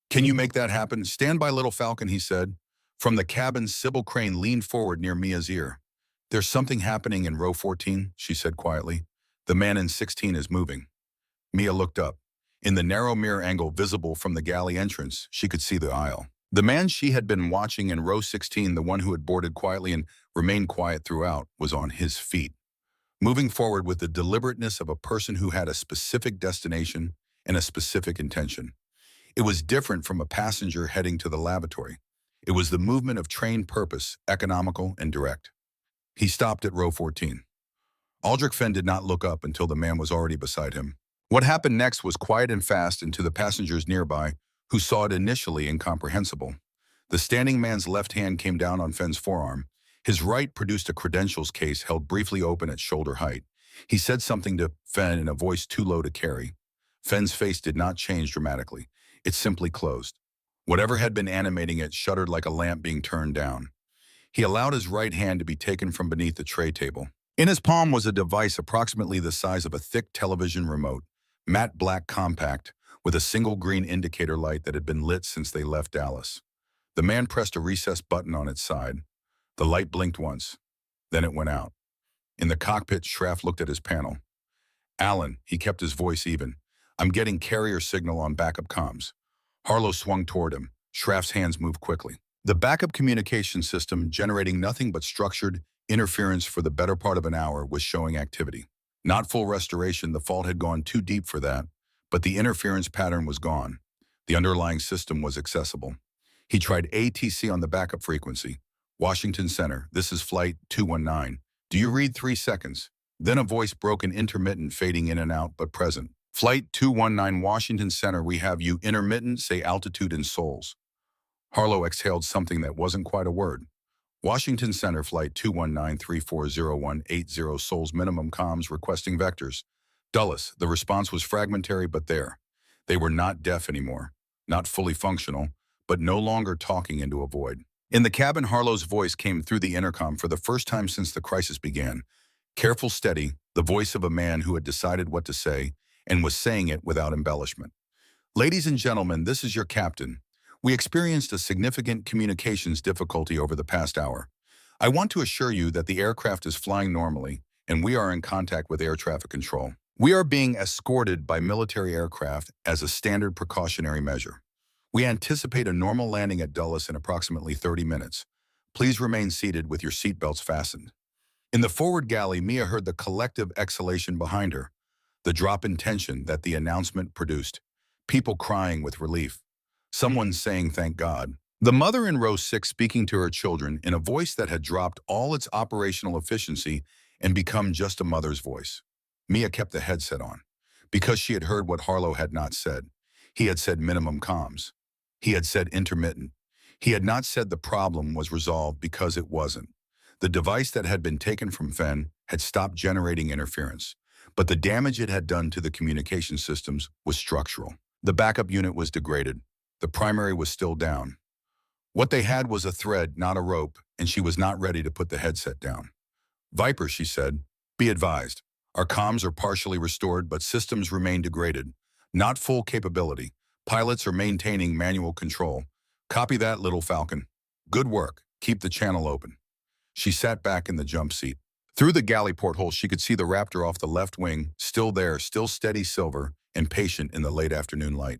"Can you make that happen? Stand by, Little Falcon," he said. From the cabin, Sybil Crane leaned forward near Mia's ear. "There's something happening in row 14, she said quietly. "The man in 16 is moving." Mia looked up. In the narrow mirror angle visible from the galley entrance, she could see the aisle. The man she had been watching in row 16, the one who had boarded quietly and remained quiet throughout, was on his feet, moving forward with the deliberateness of a person who had a specific destination and a specific intention. It was different from a passenger heading to the lavatory. It was the movement of trained purpose, economical and direct. He stopped at row 14. Aldrich Fenn did not look up until the man was already beside him. What happened next was quiet and fast, and to the passengers nearby, who saw it initially incomprehensible. The standing man's left hand came down on Fenn's forearm. His right produced a credentials case held briefly open at shoulder height. He said something to Fenn in a voice too low to carry. Fenn's face did not change dramatically. It simply closed. Whatever had been animating it shuddered like a lamp being turned down. He allowed his right hand to be taken from beneath the tray table. In his palm was a device approximately the size of a thick television remote, matte black compact, with a single green indicator light that had been lit since they left Dallas. The man pressed a recessed button on its side. The light blinked once. Then it went out. In the cockpit, Schraff looked at his panel. "Alan," he kept his voice even, "I'm getting carrier signal on backup comms." Harlow swung toward him. Schraff's hands moved quickly. The backup communication system, generating nothing but structured interference for the better part of an hour, was showing activity. Not full restoration, the fault had gone too deep for that, but the interference pattern was gone. The underlying system was accessible. He tried ATC on the backup frequency. "Washington Center, this is Flight 219. Do you read 3 seconds? Then a voice broke in intermittent, fading in and out, but present. "Flight 219, Washington Center, we have you. Intermittent, say altitude in sols." Harlow exhaled something that wasn't quite a word. "Washington Center, Flight 219-340180, sols minimum comms, requesting vectors." Dulles. The response was fragmentary, but there. They were not deaf anymore, not fully functional, but no longer talking into a void. In the cabin, Harlow's voice came through the intercom for the first time since the crisis began. Careful, steady, the voice of a man who had decided what to say and was saying it without embellishment. "Ladies and gentlemen, this is your captain. We experienced a significant communications difficulty over the past hour. I want to assure you that the aircraft is flying normally, and we are in contact with air traffic control. We are being escorted by military aircraft as a standard precautionary measure. We anticipate a normal landing at Dulles in approximately 30 minutes. Please remain seated with your seatbelts fastened. In the forward galley, Mia heard the collective exhalation behind her, the drop in tension that the announcement produced. People crying with relief. Someone saying thank God. The mother in row 6 speaking to her children in a voice that had dropped all its operational efficiency and become just a mother's voice. Mia kept the headset on, because she had heard what Harlow had not said. He had said minimum comms. He had said intermittent. He had not said the problem was resolved because it wasn't. The device that had been taken from Fenn had stopped generating interference, but the damage it had done to the communication systems was structural. The backup unit was degraded. The primary was still down. What they had was a thread, not a rope, and she was not ready to put the headset down. Viper, she said, be advised. Our comms are partially restored, but systems remain degraded. Not full capability. Pilots are maintaining manual control. Copy that, Little Falcon. Good work. Keep the channel open. She sat back in the jump seat. Through the galley porthole, she could see the Raptor off the left wing, still there, still steady silver and patient in the late afternoon light.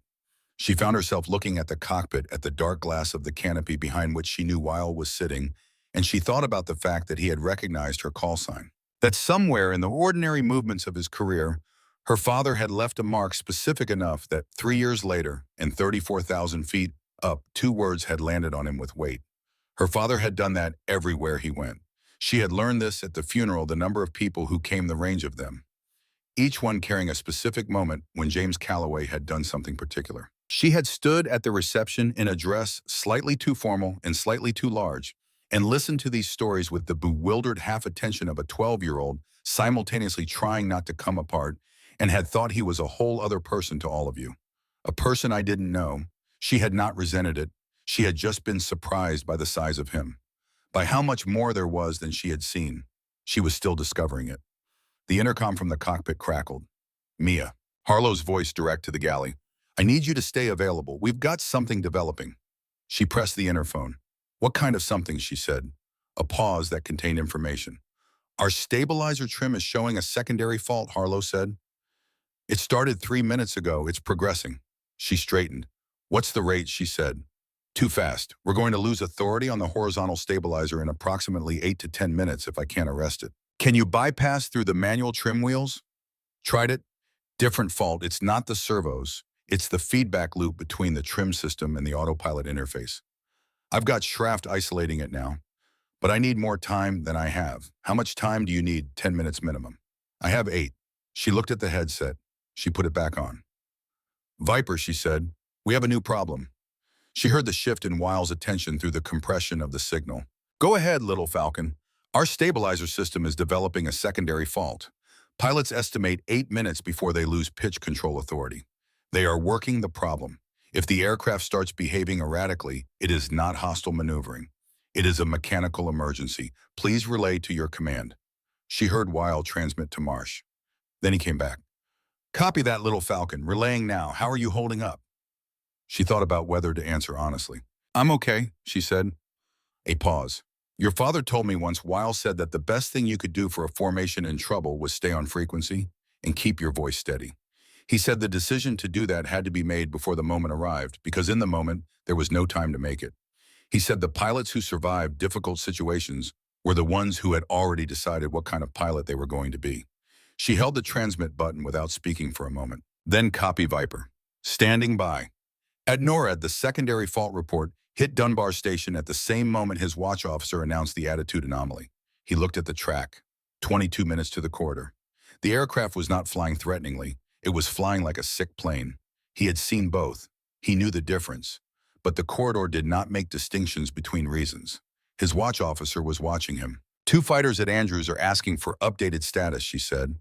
She found herself looking at the cockpit, at the dark glass of the canopy behind which she knew Weil was sitting, and she thought about the fact that he had recognized her call sign. That somewhere in the ordinary movements of his career, her father had left a mark specific enough that 3 years later, and 34,000 feet up, 2 words had landed on him with weight. Her father had done that everywhere he went. She had learned this at the funeral, the number of people who came the range of them, each one carrying a specific moment when James Calloway had done something particular. She had stood at the reception in a dress slightly too formal and slightly too large, and listened to these stories with the bewildered half-attention of a 12-year-old, simultaneously trying not to come apart, and had thought he was a whole other person to all of you. A person I didn't know. She had not resented it. She had just been surprised by the size of him, by how much more there was than she had seen. She was still discovering it. The intercom from the cockpit crackled. Mia. Harlow's voice direct to the galley. I need you to stay available. We've got something developing. She pressed the interphone. What kind of something, she said. A pause that contained information. Our stabilizer trim is showing a secondary fault, Harlow said. It started 3 minutes ago. It's progressing. She straightened. What's the rate, she said. Too fast. We're going to lose authority on the horizontal stabilizer in approximately 8 to 10 minutes if I can't arrest it. Can you bypass through the manual trim wheels? Tried it? Different fault. It's not the servos. It's the feedback loop between the trim system and the autopilot interface. I've got Schraft isolating it now, but I need more time than I have. How much time do you need? 10 minutes minimum. I have 8. She looked at the headset. She put it back on. Viper, she said, we have a new problem. She heard the shift in Weil's attention through the compression of the signal. Go ahead, Little Falcon. Our stabilizer system is developing a secondary fault. Pilots estimate 8 minutes before they lose pitch control authority. They are working the problem. If the aircraft starts behaving erratically, it is not hostile maneuvering. It is a mechanical emergency. Please relay to your command. She heard Weil transmit to Marsh. Then he came back. Copy that, Little Falcon. Relaying now. How are you holding up? She thought about whether to answer honestly. I'm okay, she said. A pause. Your father told me once. Weil said that the best thing you could do for a formation in trouble was stay on frequency and keep your voice steady. He said the decision to do that had to be made before the moment arrived, because in the moment, there was no time to make it. He said the pilots who survived difficult situations were the ones who had already decided what kind of pilot they were going to be. She held the transmit button without speaking for a moment. Then copy Viper. Standing by. At NORAD, the secondary fault report hit Dunbar Station at the same moment his watch officer announced the attitude anomaly. He looked at the track. 22 minutes to the corridor. The aircraft was not flying threateningly. It was flying like a sick plane. He had seen both. He knew the difference. But the corridor did not make distinctions between reasons. His watch officer was watching him. 2 fighters at Andrews are asking for updated status, she said.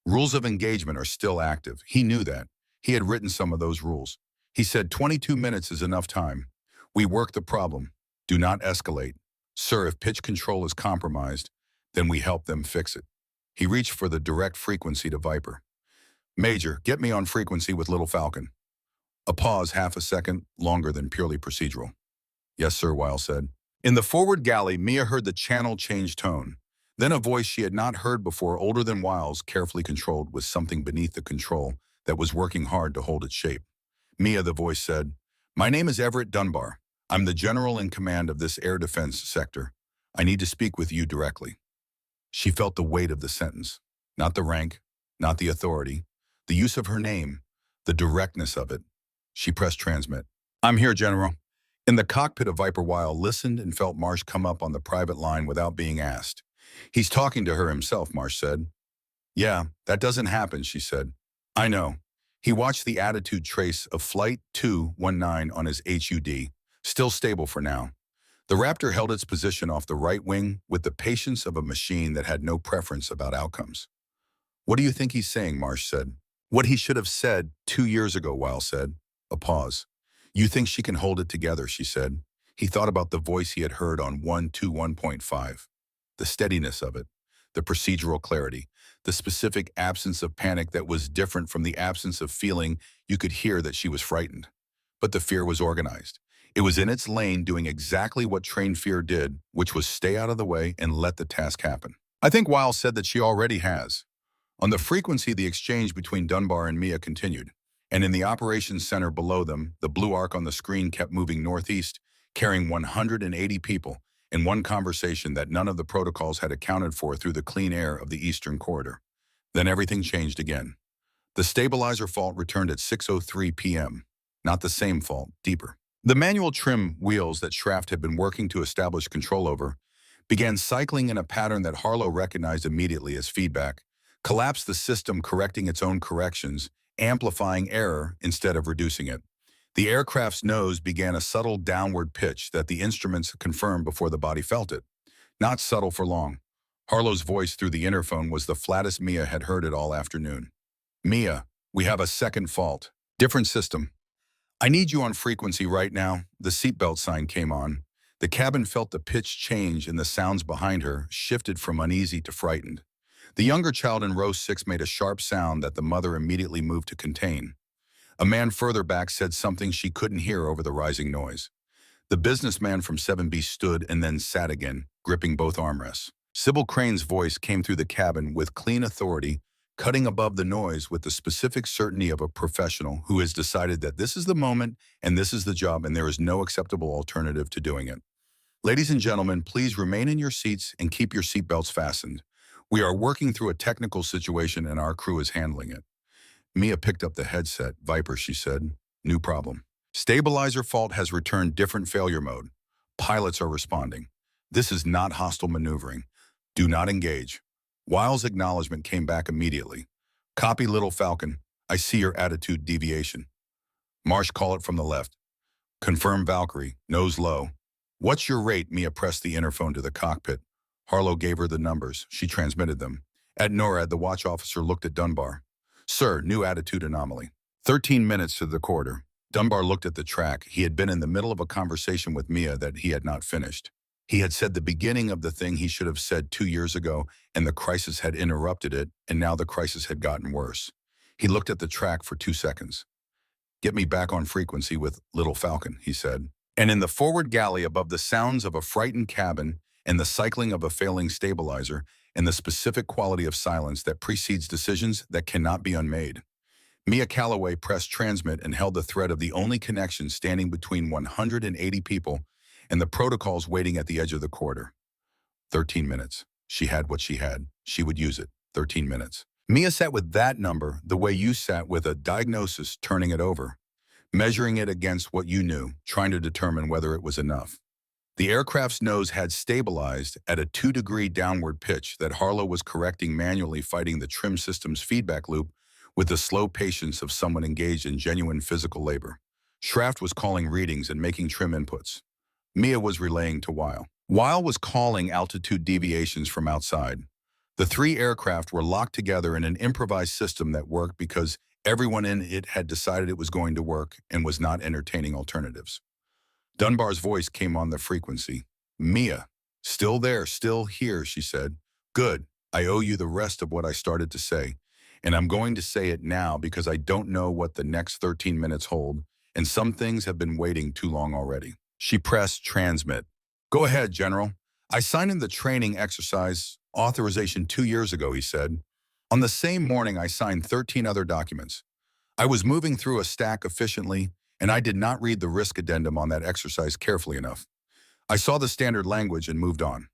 Rules of engagement are still active. He knew that. He had written some of those rules. He said 22 minutes is enough time. We work the problem. Do not escalate. Sir, if pitch control is compromised, then we help them fix it. He reached for the direct frequency to Viper. Major, get me on frequency with Little Falcon. A pause, half a second, longer than purely procedural. Yes, sir, Weil said. In the forward galley, Mia heard the channel change tone. Then a voice she had not heard before, older than Wiles, carefully controlled with something beneath the control that was working hard to hold its shape. Mia, the voice said, "My name is Everett Dunbar. I'm the general in command of this air defense sector. I need to speak with you directly." She felt the weight of the sentence. Not the rank, not the authority, the use of her name, the directness of it. She pressed transmit. "I'm here, General." In the cockpit of Viper, Weil listened and felt Marsh come up on the private line without being asked. "He's talking to her himself," Marsh said. "Yeah, that doesn't happen," she said. "I know." He watched the attitude trace of Flight 219 on his HUD, still stable for now. The Raptor held its position off the right wing with the patience of a machine that had no preference about outcomes. "What do you think he's saying?" Marsh said. "What he should have said 2 years ago," Weil said. A pause. "You think she can hold it together?" she said. He thought about the voice he had heard on 121.5. The steadiness of it, the procedural clarity, the specific absence of panic that was different from the absence of feeling. You could hear that she was frightened. But the fear was organized. It was in its lane doing exactly what trained fear did, which was stay out of the way and let the task happen. "I think Weil said that she already has." On the frequency, the exchange between Dunbar and Mia continued, and in the operations center below them, the blue arc on the screen kept moving northeast, carrying 180 people, in one conversation that none of the protocols had accounted for through the clean air of the eastern corridor. Then everything changed again. The stabilizer fault returned at 6:03 p.m. Not the same fault, deeper. The manual trim wheels that Schraft had been working to establish control over began cycling in a pattern that Harlow recognized immediately as feedback, collapsed the system, correcting its own corrections, amplifying error instead of reducing it. The aircraft's nose began a subtle downward pitch that the instruments confirmed before the body felt it. Not subtle for long. Harlow's voice through the interphone was the flattest Mia had heard it all afternoon. "Mia, we have a second fault. Different system. I need you on frequency right now." The seatbelt sign came on. The cabin felt the pitch change and the sounds behind her shifted from uneasy to frightened. The younger child in row 6 made a sharp sound that the mother immediately moved to contain. A man further back said something she couldn't hear over the rising noise. The businessman from 7B stood and then sat again, gripping both armrests. Sybil Crane's voice came through the cabin with clean authority, cutting above the noise with the specific certainty of a professional who has decided that this is the moment and this is the job and there is no acceptable alternative to doing it. "Ladies and gentlemen, please remain in your seats and keep your seatbelts fastened. We are working through a technical situation and our crew is handling it." Mia picked up the headset. "Viper," she said. "New problem. Stabilizer fault has returned different failure mode. Pilots are responding. This is not hostile maneuvering. Do not engage." Wiles' acknowledgement came back immediately. "Copy, Little Falcon. I see your attitude deviation." Marsh, call it from the left. "Confirm Valkyrie. Nose low." "What's your rate?" Mia pressed the interphone to the cockpit. Harlow gave her the numbers. She transmitted them. At NORAD, the watch officer looked at Dunbar. "Sir, new attitude anomaly. 13 minutes to the corridor." Dunbar looked at the track. He had been in the middle of a conversation with Mia that he had not finished. He had said the beginning of the thing he should have said 2 years ago, and the crisis had interrupted it, and now the crisis had gotten worse. He looked at the track for 2 seconds. "Get me back on frequency with Little Falcon," he said. And in the forward galley, above the sounds of a frightened cabin and the cycling of a failing stabilizer and the specific quality of silence that precedes decisions that cannot be unmade, Mia Calloway pressed transmit and held the thread of the only connection standing between 180 people and the protocols waiting at the edge of the corridor. 13 minutes. She had what she had. She would use it. 13 minutes. Mia sat with that number the way you sat with a diagnosis, turning it over, measuring it against what you knew, trying to determine whether it was enough. The aircraft's nose had stabilized at a 2-degree downward pitch that Harlow was correcting manually, fighting the trim system's feedback loop with the slow patience of someone engaged in genuine physical labor. Schraft was calling readings and making trim inputs. Mia was relaying to Weil. Weil was calling altitude deviations from outside. The 3 aircraft were locked together in an improvised system that worked because everyone in it had decided it was going to work and was not entertaining alternatives. Dunbar's voice came on the frequency. "Mia, still there, still here," she said. "Good. I owe you the rest of what I started to say. And I'm going to say it now because I don't know what the next 13 minutes hold, and some things have been waiting too long already." She pressed transmit. "Go ahead, General. I signed in the training exercise Authorization 2 years ago, he said. On the same morning, I signed 13 other documents. I was moving through a stack efficiently, and I did not read the risk addendum on that exercise carefully enough. I saw the standard language and moved on.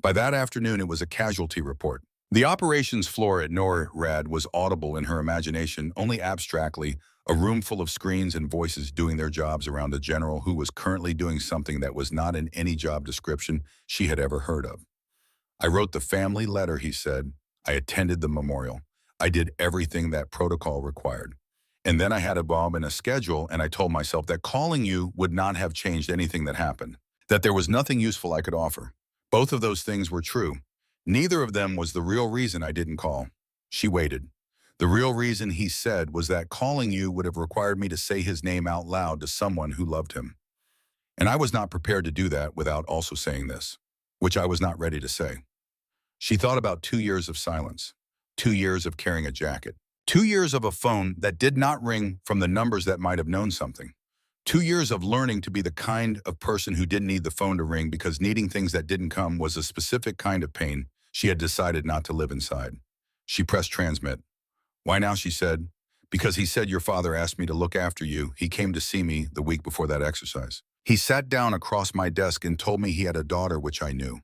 By that afternoon, it was a casualty report. The operations floor at NORAD was audible in her imagination only abstractly, a room full of screens and voices doing their jobs around a general who was currently doing something that was not in any job description she had ever heard of. I wrote the family letter, he said. I attended the memorial. I did everything that protocol required. And then I had a bomb in a schedule, and I told myself that calling you would not have changed anything that happened, that there was nothing useful I could offer. Both of those things were true. Neither of them was the real reason I didn't call. She waited. The real reason, he said, was that calling you would have required me to say his name out loud to someone who loved him. And I was not prepared to do that without also saying this, which I was not ready to say. She thought about 2 years of silence, 2 years of carrying a jacket, 2 years of a phone that did not ring from the numbers that might have known something, 2 years of learning to be the kind of person who didn't need the phone to ring because needing things that didn't come was a specific kind of pain she had decided not to live inside. She pressed transmit. Why now, she said. Because he said your father asked me to look after you. He came to see me the week before that exercise. He sat down across my desk and told me he had a daughter, which I knew.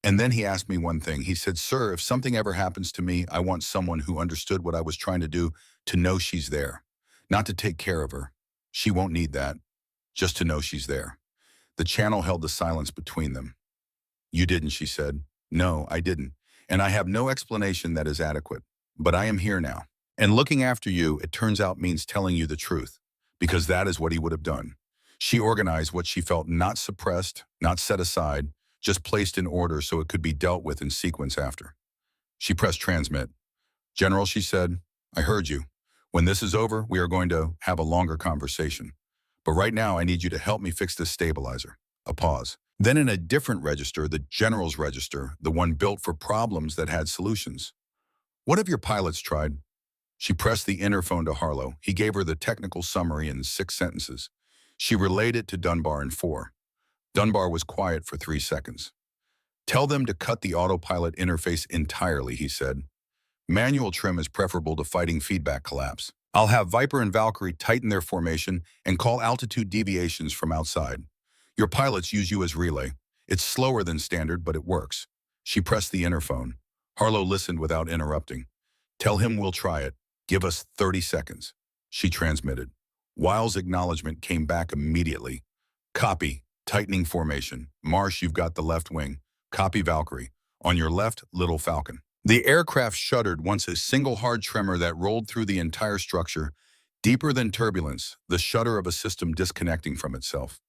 And then he asked me one thing. He said, sir, if something ever happens to me, I want someone who understood what I was trying to do to know she's there, not to take care of her. She won't need that, just to know she's there. The channel held the silence between them. You didn't, she said. No, I didn't. And I have no explanation that is adequate. But I am here now. And looking after you, it turns out, means telling you the truth, because that is what he would have done. She organized what she felt, not suppressed, not set aside, just placed in order so it could be dealt with in sequence after. She pressed transmit. General, she said, I heard you. When this is over, we are going to have a longer conversation. But right now, I need you to help me fix this stabilizer. A pause. Then in a different register, the general's register, the one built for problems that had solutions. What have your pilots tried? She pressed the interphone to Harlow. He gave her the technical summary in 6 sentences. She relayed it to Dunbar in 4. Dunbar was quiet for 3 seconds. Tell them to cut the autopilot interface entirely, he said. Manual trim is preferable to fighting feedback collapse. I'll have Viper and Valkyrie tighten their formation and call altitude deviations from outside. Your pilots use you as relay. It's slower than standard, but it works. She pressed the interphone. Harlow listened without interrupting. Tell him we'll try it. Give us 30 seconds. She transmitted. Wiles' acknowledgement came back immediately. Copy. Tightening formation. Marsh, you've got the left wing. Copy, Valkyrie. On your left, Little Falcon. The aircraft shuddered once a single hard tremor that rolled through the entire structure, deeper than turbulence, the shudder of a system disconnecting from itself.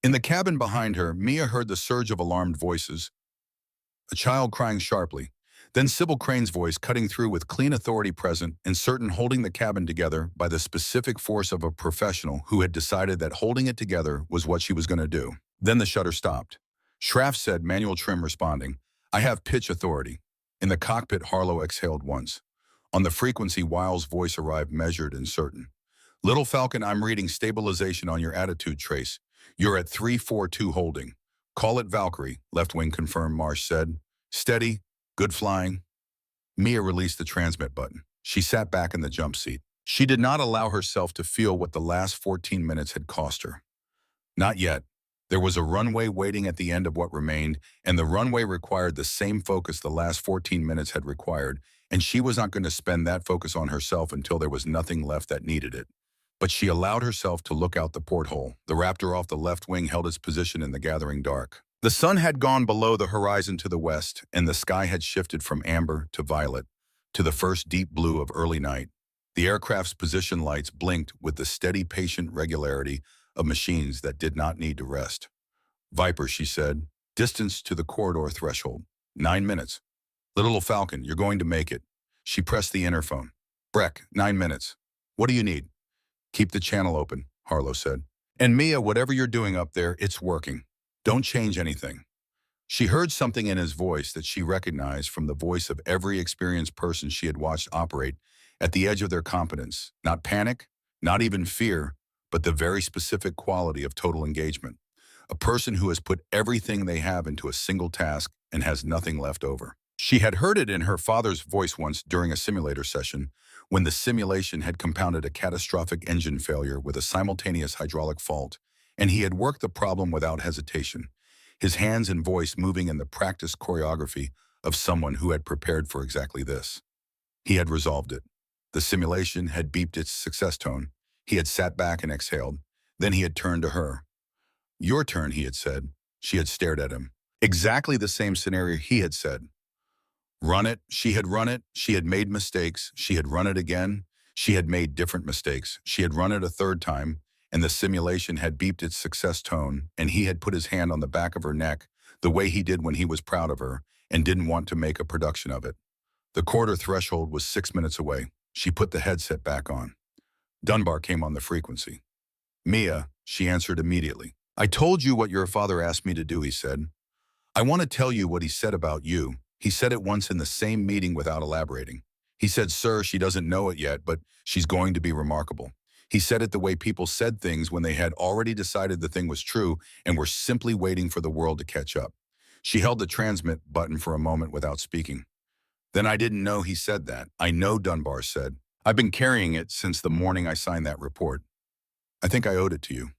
In the cabin behind her, Mia heard the surge of alarmed voices, a child crying sharply, then Sybil Crane's voice cutting through with clean authority present and certain, holding the cabin together by the specific force of a professional who had decided that holding it together was what she was going to do. Then the shudder stopped. Schraff said, manual trim responding, I have pitch authority. In the cockpit, Harlow exhaled once. On the frequency, Wiles' voice arrived measured and certain. Little Falcon, I'm reading stabilization on your attitude trace. You're at 342 holding. Call it Valkyrie, left wing confirmed, Marsh said. Steady, good flying. Mia released the transmit button. She sat back in the jump seat. She did not allow herself to feel what the last 14 minutes had cost her. Not yet. There was a runway waiting at the end of what remained, and the runway required the same focus the last 14 minutes had required, and she was not going to spend that focus on herself until there was nothing left that needed it. But she allowed herself to look out the porthole. The Raptor off the left wing held its position in the gathering dark. The sun had gone below the horizon to the west, and the sky had shifted from amber to violet, to the first deep blue of early night. The aircraft's position lights blinked with the steady, patient regularity of machines that did not need to rest. Viper, she said, distance to the corridor threshold. 9 minutes. Little Falcon, you're going to make it. She pressed the interphone. Breck, 9 minutes. What do you need? Keep the channel open, Harlow said. And Mia, whatever you're doing up there, it's working. Don't change anything. She heard something in his voice that she recognized from the voice of every experienced person she had watched operate at the edge of their competence. Not panic, not even fear, but the very specific quality of total engagement. A person who has put everything they have into a single task and has nothing left over. She had heard it in her father's voice once during a simulator session, when the simulation had compounded a catastrophic engine failure with a simultaneous hydraulic fault, and he had worked the problem without hesitation, his hands and voice moving in the practiced choreography of someone who had prepared for exactly this. He had resolved it. The simulation had beeped its success tone. He had sat back and exhaled. Then he had turned to her. "Your turn," he had said. She had stared at him. Exactly the same scenario he had said. Run it. She had run it. She had made mistakes. She had run it again. She had made different mistakes. She had run it a third time, and the simulation had beeped its success tone, and he had put his hand on the back of her neck, the way he did when he was proud of her and didn't want to make a production of it. The quarter threshold was 6 minutes away. She put the headset back on. Dunbar came on the frequency. "Mia," she answered immediately. "I told you what your father asked me to do," he said. "I want to tell you what he said about you." He said it once in the same meeting without elaborating. He said, "Sir, she doesn't know it yet, but she's going to be remarkable." He said it the way people said things when they had already decided the thing was true and were simply waiting for the world to catch up. She held the transmit button for a moment without speaking. "Then I didn't know he said that." "I know," Dunbar said. "I've been carrying it since the morning I signed that report. I think I owed it to you."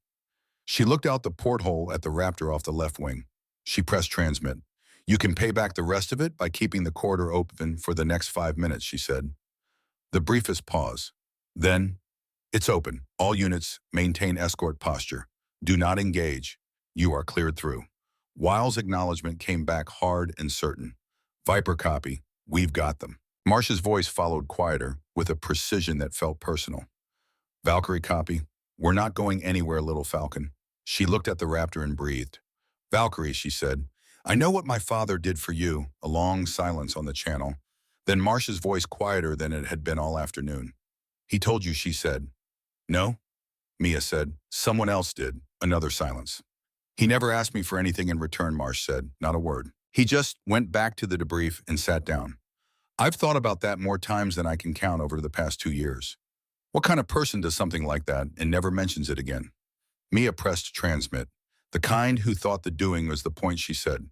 She looked out the porthole at the Raptor off the left wing. She pressed transmit. "You can pay back the rest of it by keeping the corridor open for the next 5 minutes," she said. The briefest pause. Then, "It's open. All units, maintain escort posture. Do not engage. You are cleared through." Wiles' acknowledgement came back hard and certain. "Viper copy. We've got them." Marsh's voice followed quieter, with a precision that felt personal. "Valkyrie copy. We're not going anywhere, Little Falcon." She looked at the Raptor and breathed. "Valkyrie," she said, "I know what my father did for you." A long silence on the channel. Then Marsh's voice quieter than it had been all afternoon. "He told you," she said. "No," Mia said. "Someone else did." Another silence. "He never asked me for anything in return," Marsh said. "Not a word. He just went back to the debrief and sat down. I've thought about that more times than I can count over the past 2 years. What kind of person does something like that and never mentions it again?" Mia pressed transmit. "The kind who thought the doing was the point," she said.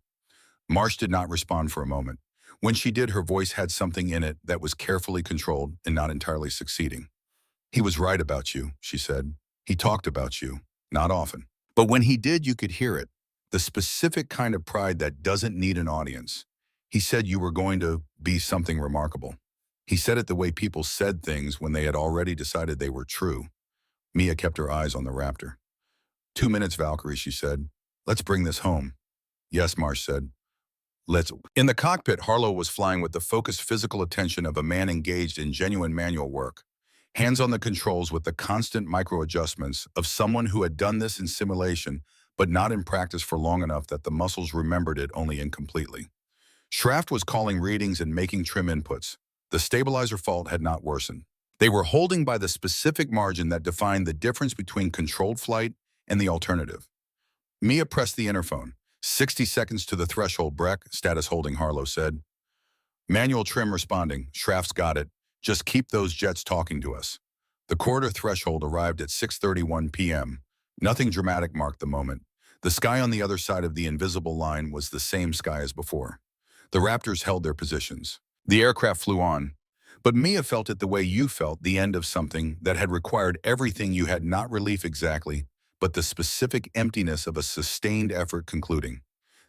Marsh did not respond for a moment. When she did, her voice had something in it that was carefully controlled and not entirely succeeding. "He was right about you," she said. "He talked about you. Not often. But when he did, you could hear it. The specific kind of pride that doesn't need an audience. He said you were going to be something remarkable. He said it the way people said things when they had already decided they were true." Mia kept her eyes on the Raptor. "2 minutes, Valkyrie," she said. "Let's bring this home." "Yes," Marsh said. "Let's." In the cockpit, Harlow was flying with the focused physical attention of a man engaged in genuine manual work. Hands on the controls with the constant micro-adjustments of someone who had done this in simulation, but not in practice for long enough that the muscles remembered it only incompletely. Schraft was calling readings and making trim inputs. The stabilizer fault had not worsened. They were holding by the specific margin that defined the difference between controlled flight and the alternative. Mia pressed the interphone. 60 seconds to the threshold, Breck," status holding Harlow said. "Manual trim responding. Schraft's got it. Just keep those jets talking to us." The corridor threshold arrived at 6:31 p.m. Nothing dramatic marked the moment. The sky on the other side of the invisible line was the same sky as before. The Raptors held their positions. The aircraft flew on. But Mia felt it the way you felt the end of something that had required everything you had, not relief exactly, but the specific emptiness of a sustained effort concluding.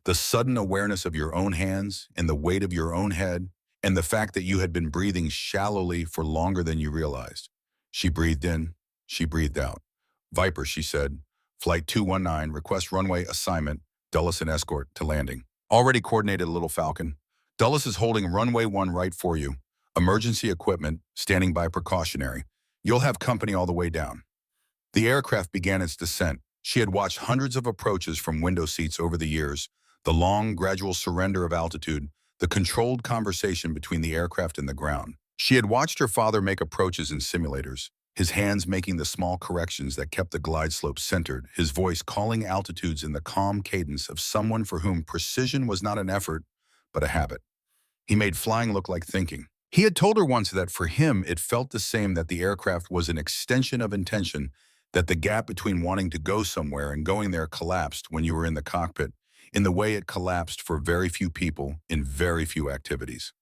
The sudden awareness of your own hands and the weight of your own head and the fact that you had been breathing shallowly for longer than you realized. She breathed in. She breathed out. "Viper," she said. "Flight 219, request runway assignment, Dulles and escort to landing." "Already coordinated, Little Falcon. Dulles is holding runway 1 right for you. Emergency equipment, standing by precautionary. You'll have company all the way down." The aircraft began its descent. She had watched hundreds of approaches from window seats over the years, the long, gradual surrender of altitude, the controlled conversation between the aircraft and the ground. She had watched her father make approaches in simulators, his hands making the small corrections that kept the glide slope centered, his voice calling altitudes in the calm cadence of someone for whom precision was not an effort, but a habit. He made flying look like thinking. He had told her once that for him it felt the same, that the aircraft was an extension of intention, that the gap between wanting to go somewhere and going there collapsed when you were in the cockpit. in the way it collapsed for very few people in very few activities.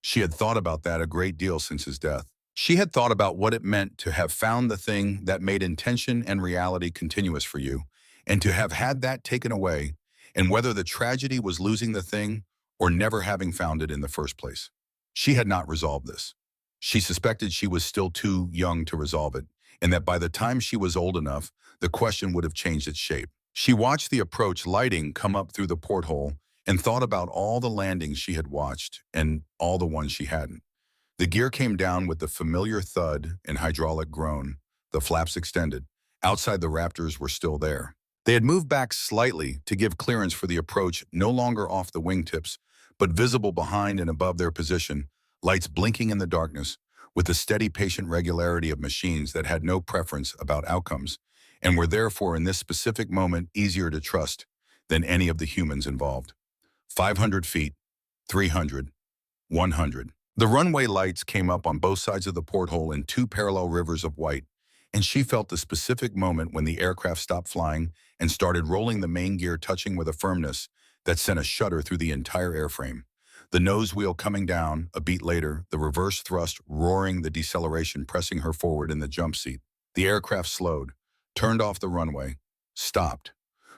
She had thought about that a great deal since his death. She had thought about what it meant to have found the thing that made intention and reality continuous for you, and to have had that taken away, and whether the tragedy was losing the thing or never having found it in the first place. She had not resolved this. She suspected she was still too young to resolve it, and that by the time she was old enough, the question would have changed its shape. She watched the approach lighting come up through the porthole and thought about all the landings she had watched and all the ones she hadn't. The gear came down with the familiar thud and hydraulic groan. The flaps extended. Outside, the Raptors were still there. They had moved back slightly to give clearance for the approach, no longer off the wingtips, but visible behind and above their position, lights blinking in the darkness, with the steady, patient regularity of machines that had no preference about outcomes, and were therefore in this specific moment easier to trust than any of the humans involved. 500 feet, 300, 100. The runway lights came up on both sides of the porthole in two parallel rivers of white, and she felt the specific moment when the aircraft stopped flying and started rolling, the main gear touching with a firmness that sent a shudder through the entire airframe. The nose wheel coming down, a beat later, the reverse thrust roaring, the deceleration pressing her forward in the jump seat. The aircraft slowed, turned off the runway, stopped.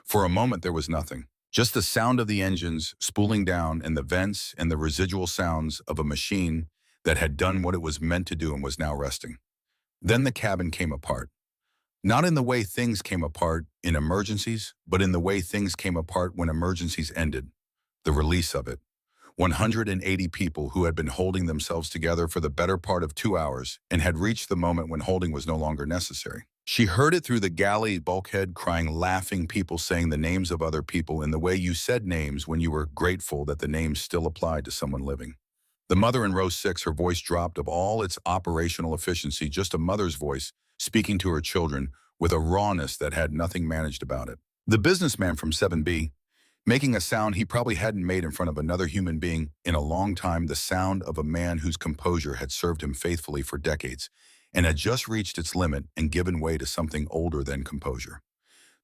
For a moment there was nothing. Just the sound of the engines spooling down and the vents and the residual sounds of a machine that had done what it was meant to do and was now resting. Then the cabin came apart. Not in the way things came apart in emergencies, but in the way things came apart when emergencies ended. The release of it. 180 people who had been holding themselves together for the better part of 2 hours and had reached the moment when holding was no longer necessary. She heard it through the galley bulkhead, crying, laughing, people saying the names of other people in the way you said names when you were grateful that the names still applied to someone living. The mother in row 6, her voice dropped of all its operational efficiency, just a mother's voice speaking to her children with a rawness that had nothing managed about it. The businessman from 7B, making a sound he probably hadn't made in front of another human being in a long time, the sound of a man whose composure had served him faithfully for decades and had just reached its limit and given way to something older than composure.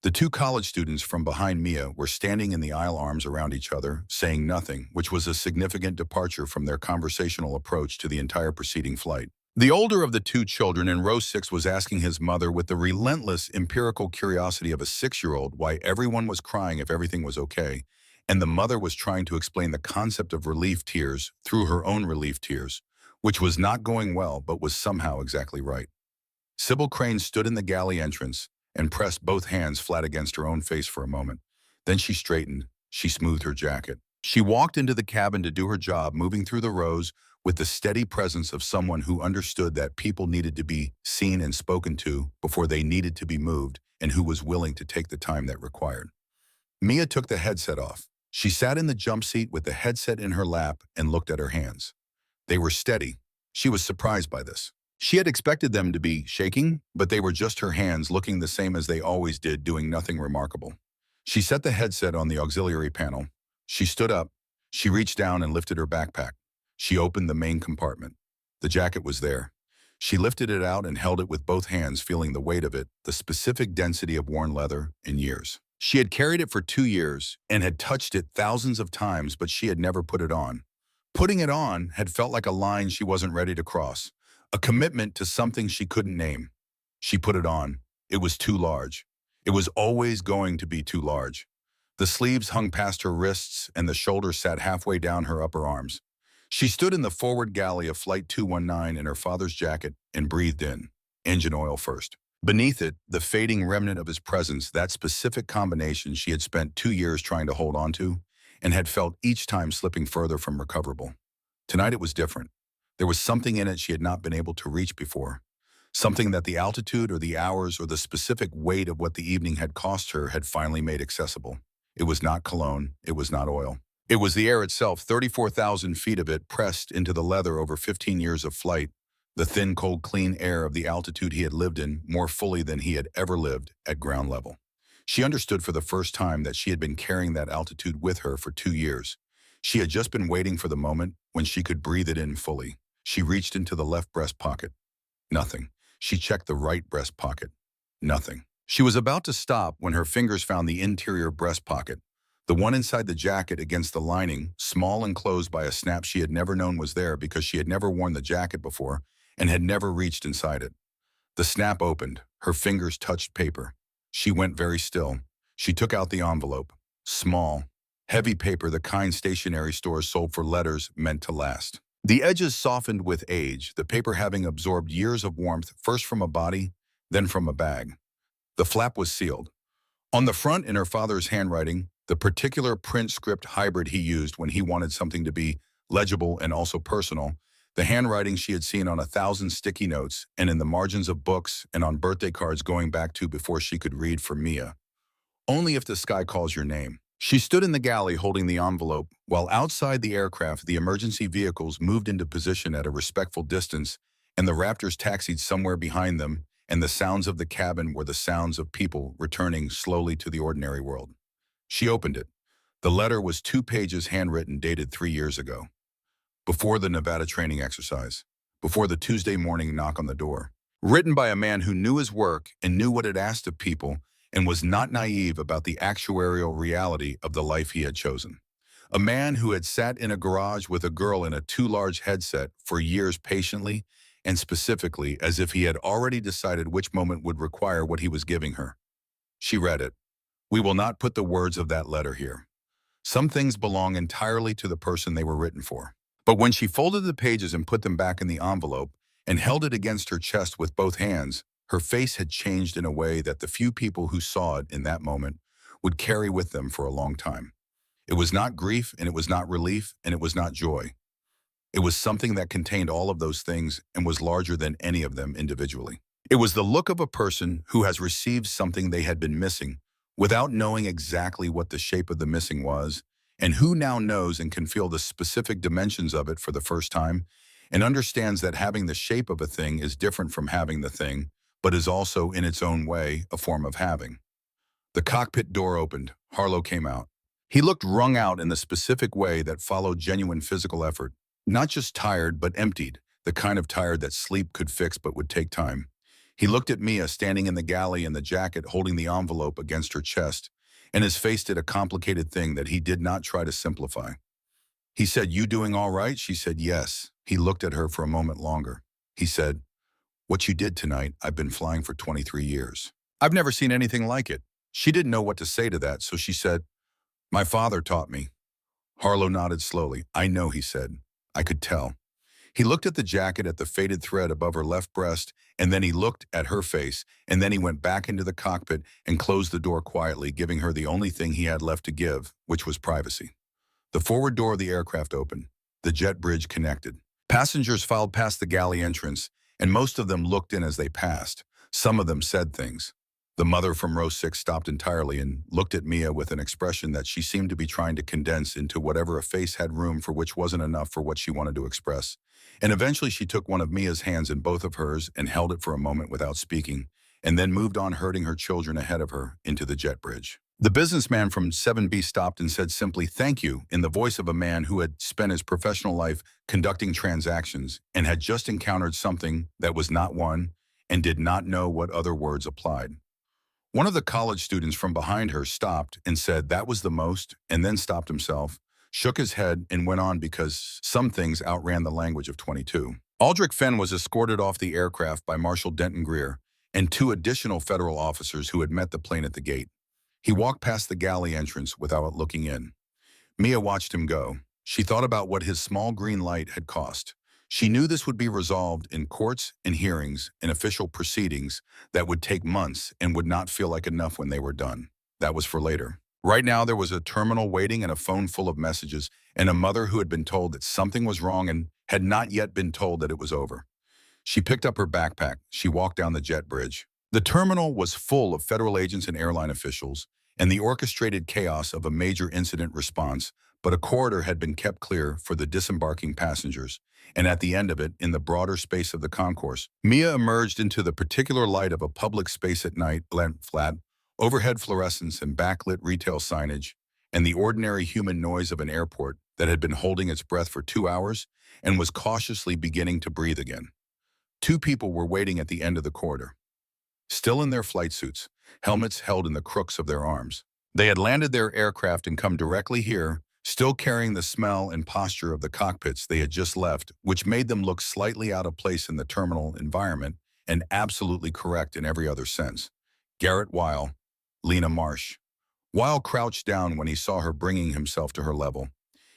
The two college students from behind Mia were standing in the aisle, arms around each other, saying nothing, which was a significant departure from their conversational approach to the entire preceding flight. The older of the two children in row 6 was asking his mother with the relentless empirical curiosity of a 6-year-old why everyone was crying if everything was okay, and the mother was trying to explain the concept of relief tears through her own relief tears, which was not going well but was somehow exactly right. Sybil Crane stood in the galley entrance and pressed both hands flat against her own face for a moment. Then she straightened. She smoothed her jacket. She walked into the cabin to do her job, moving through the rows with the steady presence of someone who understood that people needed to be seen and spoken to before they needed to be moved, and who was willing to take the time that required. Mia took the headset off. She sat in the jump seat with the headset in her lap and looked at her hands. They were steady. She was surprised by this. She had expected them to be shaking, but they were just her hands, looking the same as they always did, doing nothing remarkable. She set the headset on the auxiliary panel. She stood up. She reached down and lifted her backpack. She opened the main compartment. The jacket was there. She lifted it out and held it with both hands, feeling the weight of it, the specific density of worn leather in years. She had carried it for 2 years and had touched it thousands of times, but she had never put it on. Putting it on had felt like a line she wasn't ready to cross, a commitment to something she couldn't name. She put it on. It was too large. It was always going to be too large. The sleeves hung past her wrists and the shoulders sat halfway down her upper arms. She stood in the forward galley of Flight 219 in her father's jacket and breathed in, engine oil first. Beneath it, the fading remnant of his presence, that specific combination she had spent 2 years trying to hold on to and had felt each time slipping further from recoverable. Tonight it was different. There was something in it she had not been able to reach before. Something that the altitude or the hours or the specific weight of what the evening had cost her had finally made accessible. It was not cologne. It was not oil. It was the air itself, 34,000 feet of it pressed into the leather over 15 years of flight, the thin, cold, clean air of the altitude he had lived in more fully than he had ever lived at ground level. She understood for the first time that she had been carrying that altitude with her for 2 years. She had just been waiting for the moment when she could breathe it in fully. She reached into the left breast pocket. Nothing. She checked the right breast pocket. Nothing. She was about to stop when her fingers found the interior breast pocket, The one inside the jacket against the lining, small and closed by a snap she had never known was there because she had never worn the jacket before and had never reached inside it. The snap opened. Her fingers touched paper. She went very still. She took out the envelope. Small, heavy paper, the kind stationery stores sold for letters meant to last. The edges softened with age, the paper having absorbed years of warmth, first from a body, then from a bag. The flap was sealed. On the front, in her father's handwriting, the particular print script hybrid he used when he wanted something to be legible and also personal, the handwriting she had seen on 1,000 sticky notes and in the margins of books and on birthday cards going back to before she could read for Mia. Only if the sky calls your name. She stood in the galley holding the envelope, while outside the aircraft the emergency vehicles moved into position at a respectful distance, and the Raptors taxied somewhere behind them, and the sounds of the cabin were the sounds of people returning slowly to the ordinary world. She opened it. The letter was 2 pages handwritten, dated 3 years ago. Before the Nevada training exercise. Before the Tuesday morning knock on the door. Written by a man who knew his work and knew what it asked of people and was not naive about the actuarial reality of the life he had chosen. A man who had sat in a garage with a girl in a too large headset for years patiently and specifically as if he had already decided which moment would require what he was giving her. She read it. We will not put the words of that letter here. Some things belong entirely to the person they were written for. But when she folded the pages and put them back in the envelope and held it against her chest with both hands, her face had changed in a way that the few people who saw it in that moment would carry with them for a long time. It was not grief, and it was not relief, and it was not joy. It was something that contained all of those things and was larger than any of them individually. It was the look of a person who has received something they had been missing without knowing exactly what the shape of the missing was, and who now knows and can feel the specific dimensions of it for the first time, and understands that having the shape of a thing is different from having the thing, but is also, in its own way, a form of having. The cockpit door opened. Harlow came out. He looked wrung out in the specific way that followed genuine physical effort. Not just tired, but emptied, the kind of tired that sleep could fix but would take time. He looked at Mia standing in the galley in the jacket holding the envelope against her chest, and his face did a complicated thing that he did not try to simplify. He said, "You doing all right?" She said, "Yes." He looked at her for a moment longer. He said, "What you did tonight, I've been flying for 23 years. I've never seen anything like it." She didn't know what to say to that, so she said, "My father taught me." Harlow nodded slowly. "I know," he said. "I could tell." He looked at the jacket, at the faded thread above her left breast, and then he looked at her face, and then he went back into the cockpit and closed the door quietly, giving her the only thing he had left to give, which was privacy. The forward door of the aircraft opened. The jet bridge connected. Passengers filed past the galley entrance, and most of them looked in as they passed. Some of them said things. The mother from row 6 stopped entirely and looked at Mia with an expression that she seemed to be trying to condense into whatever a face had room for, which wasn't enough for what she wanted to express. And eventually she took one of Mia's hands in both of hers and held it for a moment without speaking, and then moved on, herding her children ahead of her into the jet bridge. The businessman from 7B stopped and said simply, "Thank you," in the voice of a man who had spent his professional life conducting transactions and had just encountered something that was not one and did not know what other words applied. One of the college students from behind her stopped and said that was the most, and then stopped himself, shook his head, and went on because some things outran the language of 22. Aldrich Fenn was escorted off the aircraft by Marshal Denton Greer and 2 additional federal officers who had met the plane at the gate. He walked past the galley entrance without looking in. Mia watched him go. She thought about what his small green light had cost. She knew this would be resolved in courts and hearings and official proceedings that would take months and would not feel like enough when they were done. That was for later. Right now there was a terminal waiting and a phone full of messages and a mother who had been told that something was wrong and had not yet been told that it was over. She picked up her backpack. She walked down the jet bridge. The terminal was full of federal agents and airline officials and the orchestrated chaos of a major incident response, but a corridor had been kept clear for the disembarking passengers, and at the end of it, in the broader space of the concourse, Mia emerged into the particular light of a public space at night, flat, overhead fluorescence and backlit retail signage, and the ordinary human noise of an airport that had been holding its breath for 2 hours and was cautiously beginning to breathe again. 2 people were waiting at the end of the corridor, still in their flight suits, helmets held in the crooks of their arms. They had landed their aircraft and come directly here, still carrying the smell and posture of the cockpits they had just left, which made them look slightly out of place in the terminal environment and absolutely correct in every other sense. Garrett Weil, Lena Marsh. Weil crouched down when he saw her bringing himself to her level.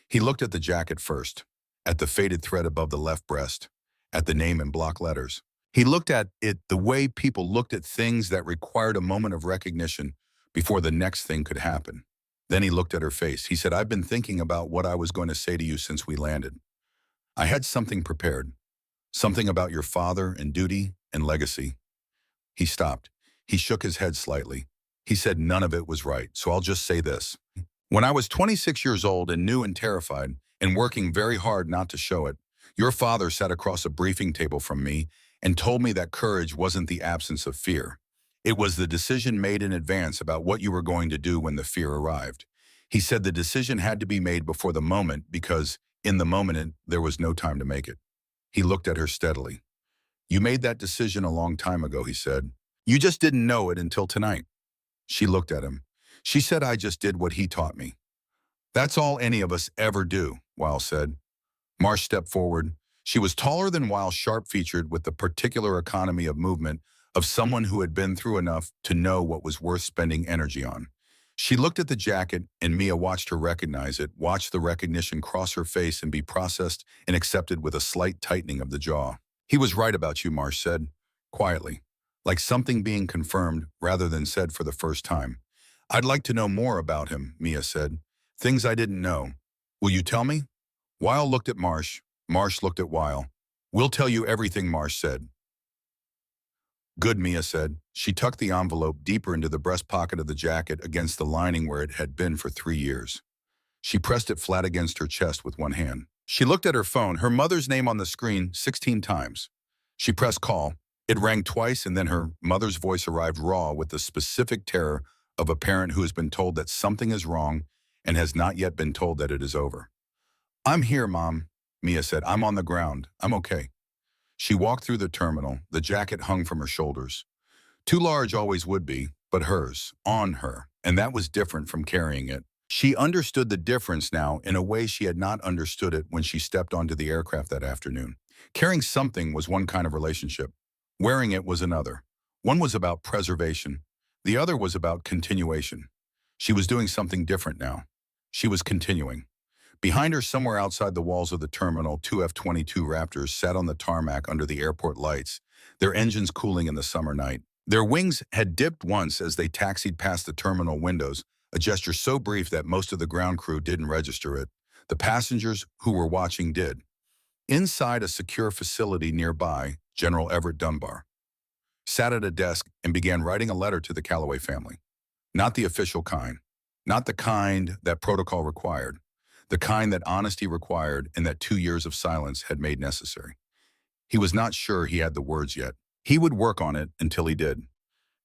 He looked at the jacket first, at the faded thread above the left breast, at the name in block letters. He looked at it the way people looked at things that required a moment of recognition before the next thing could happen. Then he looked at her face. He said, "I've been thinking about what I was going to say to you since we landed. I had something prepared, something about your father and duty and legacy." He stopped. He shook his head slightly. He said none of it was right, so I'll just say this. When I was 26 years old and new and terrified and working very hard not to show it, your father sat across a briefing table from me and told me that courage wasn't the absence of fear. It was the decision made in advance about what you were going to do when the fear arrived. He said the decision had to be made before the moment because, in the moment, there was no time to make it. He looked at her steadily. "You made that decision a long time ago," he said. "You just didn't know it until tonight." She looked at him. She said, "I just did what he taught me." "That's all any of us ever do," Weil said. Marsh stepped forward. She was taller than Weil, sharp-featured, with the particular economy of movement of someone who had been through enough to know what was worth spending energy on. She looked at the jacket, and Mia watched her recognize it, watched the recognition cross her face and be processed and accepted with a slight tightening of the jaw. "He was right about you," Marsh said, quietly, like something being confirmed rather than said for the first time. "I'd like to know more about him," Mia said. "Things I didn't know. Will you tell me?" Weil looked at Marsh. Marsh looked at Weil. "We'll tell you everything," Marsh said. "Good," Mia said. She tucked the envelope deeper into the breast pocket of the jacket against the lining where it had been for 3 years. She pressed it flat against her chest with one hand. She looked at her phone, her mother's name on the screen 16 times. She pressed call. It rang twice, and then her mother's voice arrived raw with the specific terror of a parent who has been told that something is wrong and has not yet been told that it is over. "I'm here, Mom," Mia said. "I'm on the ground. I'm okay." She walked through the terminal. The jacket hung from her shoulders. Too large always would be, but hers, on her, and that was different from carrying it. She understood the difference now in a way she had not understood it when she stepped onto the aircraft that afternoon. Carrying something was one kind of relationship. Wearing it was another. One was about preservation. The other was about continuation. She was doing something different now. She was continuing. Behind her, somewhere outside the walls of the terminal, 2 F-22 Raptors sat on the tarmac under the airport lights, their engines cooling in the summer night. Their wings had dipped once as they taxied past the terminal windows, a gesture so brief that most of the ground crew didn't register it. The passengers who were watching did. Inside a secure facility nearby, General Everett Dunbar sat at a desk and began writing a letter to the Calloway family. Not the official kind. Not the kind that protocol required. The kind that honesty required and that 2 years of silence had made necessary. He was not sure he had the words yet. He would work on it until he did.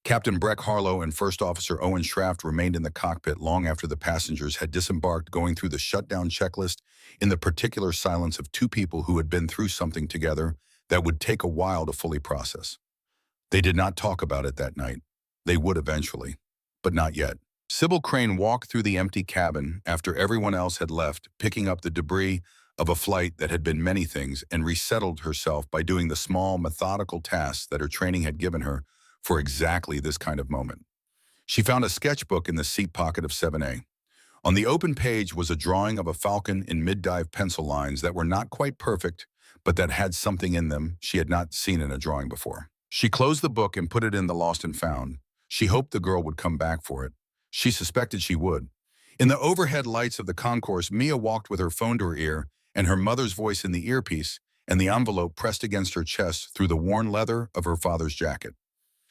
Captain Breck Harlow and First Officer Owen Schraft remained in the cockpit long after the passengers had disembarked, going through the shutdown checklist in the particular silence of two people who had been through something together that would take a while to fully process. They did not talk about it that night. They would eventually, but not yet. Sybil Crane walked through the empty cabin after everyone else had left, picking up the debris of a flight that had been many things, and resettled herself by doing the small, methodical tasks that her training had given her for exactly this kind of moment. She found a sketchbook in the seat pocket of 7A. On the open page was a drawing of a falcon in mid-dive pencil lines that were not quite perfect, but that had something in them she had not seen in a drawing before. She closed the book and put it in the lost and found. She hoped the girl would come back for it. She suspected she would. In the overhead lights of the concourse, Mia walked with her phone to her ear and her mother's voice in the earpiece and the envelope pressed against her chest through the worn leather of her father's jacket.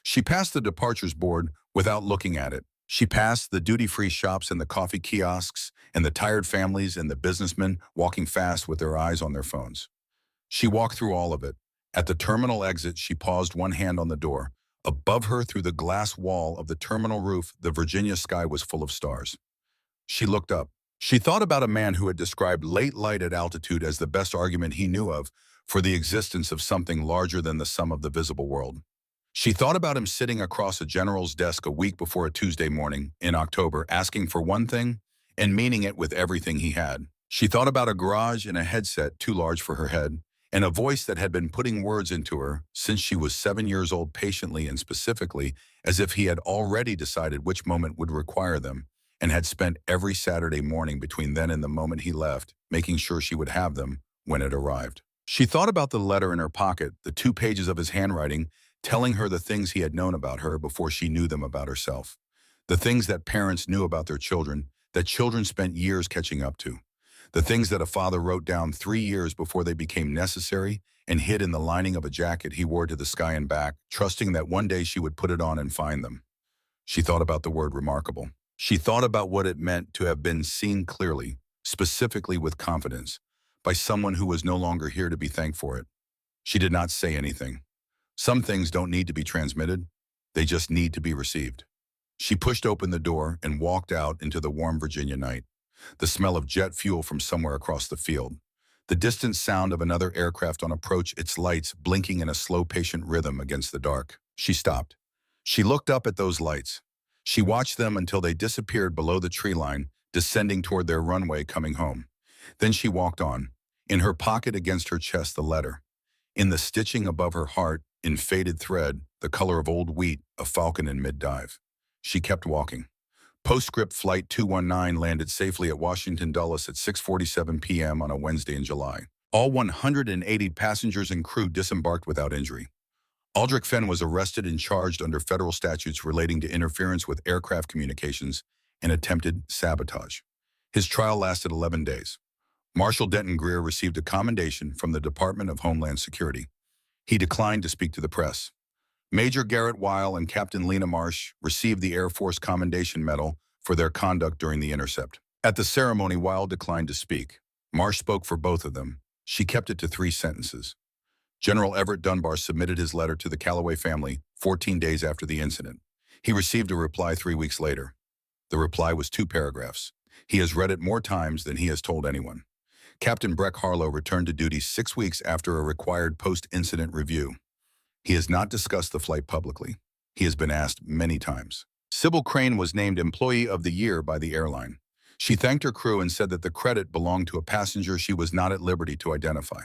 She passed the departures board without looking at it. She passed the duty-free shops and the coffee kiosks and the tired families and the businessmen walking fast with their eyes on their phones. She walked through all of it. At the terminal exit, she paused, one hand on the door. Above her, through the glass wall of the terminal roof, the Virginia sky was full of stars. She looked up. She thought about a man who had described late light at altitude as the best argument he knew of for the existence of something larger than the sum of the visible world. She thought about him sitting across a general's desk a week before a Tuesday morning in October, asking for one thing and meaning it with everything he had. She thought about a garage and a headset too large for her head, and a voice that had been putting words into her since she was 7 years old, patiently and specifically, as if he had already decided which moment would require them, and had spent every Saturday morning between then and the moment he left, making sure she would have them when it arrived. She thought about the letter in her pocket, the 2 pages of his handwriting, telling her the things he had known about her before she knew them about herself. The things that parents knew about their children, that children spent years catching up to. The things that a father wrote down 3 years before they became necessary and hid in the lining of a jacket he wore to the sky and back, trusting that one day she would put it on and find them. She thought about the word remarkable. She thought about what it meant to have been seen clearly, specifically with confidence, by someone who was no longer here to be thanked for it. She did not say anything. Some things don't need to be transmitted, they just need to be received. She pushed open the door and walked out into the warm Virginia night. The smell of jet fuel from somewhere across the field. The distant sound of another aircraft on approach, its lights blinking in a slow, patient rhythm against the dark. She stopped. She looked up at those lights. She watched them until they disappeared below the tree line, descending toward their runway coming home. Then she walked on. In her pocket against her chest, the letter. In the stitching above her heart, in faded thread, the color of old wheat, a falcon in mid-dive. She kept walking. Postscript Flight 219 landed safely at Washington Dulles at 6:47 p.m. on a Wednesday in July. All 180 passengers and crew disembarked without injury. Aldrich Fenn was arrested and charged under federal statutes relating to interference with aircraft communications and attempted sabotage. His trial lasted 11 days. Marshal Denton Greer received a commendation from the Department of Homeland Security. He declined to speak to the press. Major Garrett Weil and Captain Lena Marsh received the Air Force Commendation Medal for their conduct during the intercept. At the ceremony, Weil declined to speak. Marsh spoke for both of them. She kept it to 3 sentences. General Everett Dunbar submitted his letter to the Callaway family 14 days after the incident. He received a reply 3 weeks later. The reply was 2 paragraphs. He has read it more times than he has told anyone. Captain Breck Harlow returned to duty 6 weeks after a required post-incident review. He has not discussed the flight publicly. He has been asked many times. Sybil Crane was named Employee of the Year by the airline. She thanked her crew and said that the credit belonged to a passenger she was not at liberty to identify.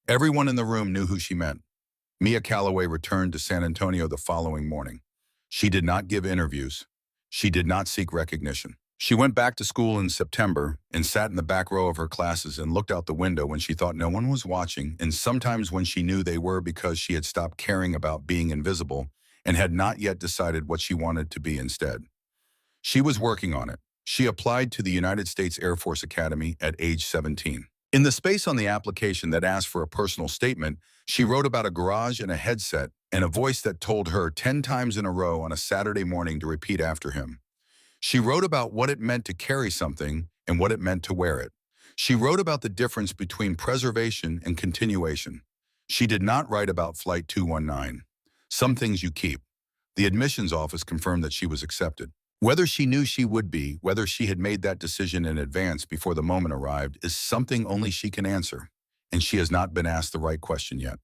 Everyone in the room knew who she meant. Mia Calloway returned to San Antonio the following morning. She did not give interviews. She did not seek recognition. She went back to school in September and sat in the back row of her classes and looked out the window when she thought no one was watching, and sometimes when she knew they were, because she had stopped caring about being invisible and had not yet decided what she wanted to be instead. She was working on it. She applied to the United States Air Force Academy at age 17. In the space on the application that asked for a personal statement, she wrote about a garage and a headset and a voice that told her 10 times in a row on a Saturday morning to repeat after him. She wrote about what it meant to carry something and what it meant to wear it. She wrote about the difference between preservation and continuation. She did not write about Flight 219. Some things you keep. The admissions office confirmed that she was accepted. Whether she knew she would be, whether she had made that decision in advance before the moment arrived, is something only she can answer, and she has not been asked the right question yet.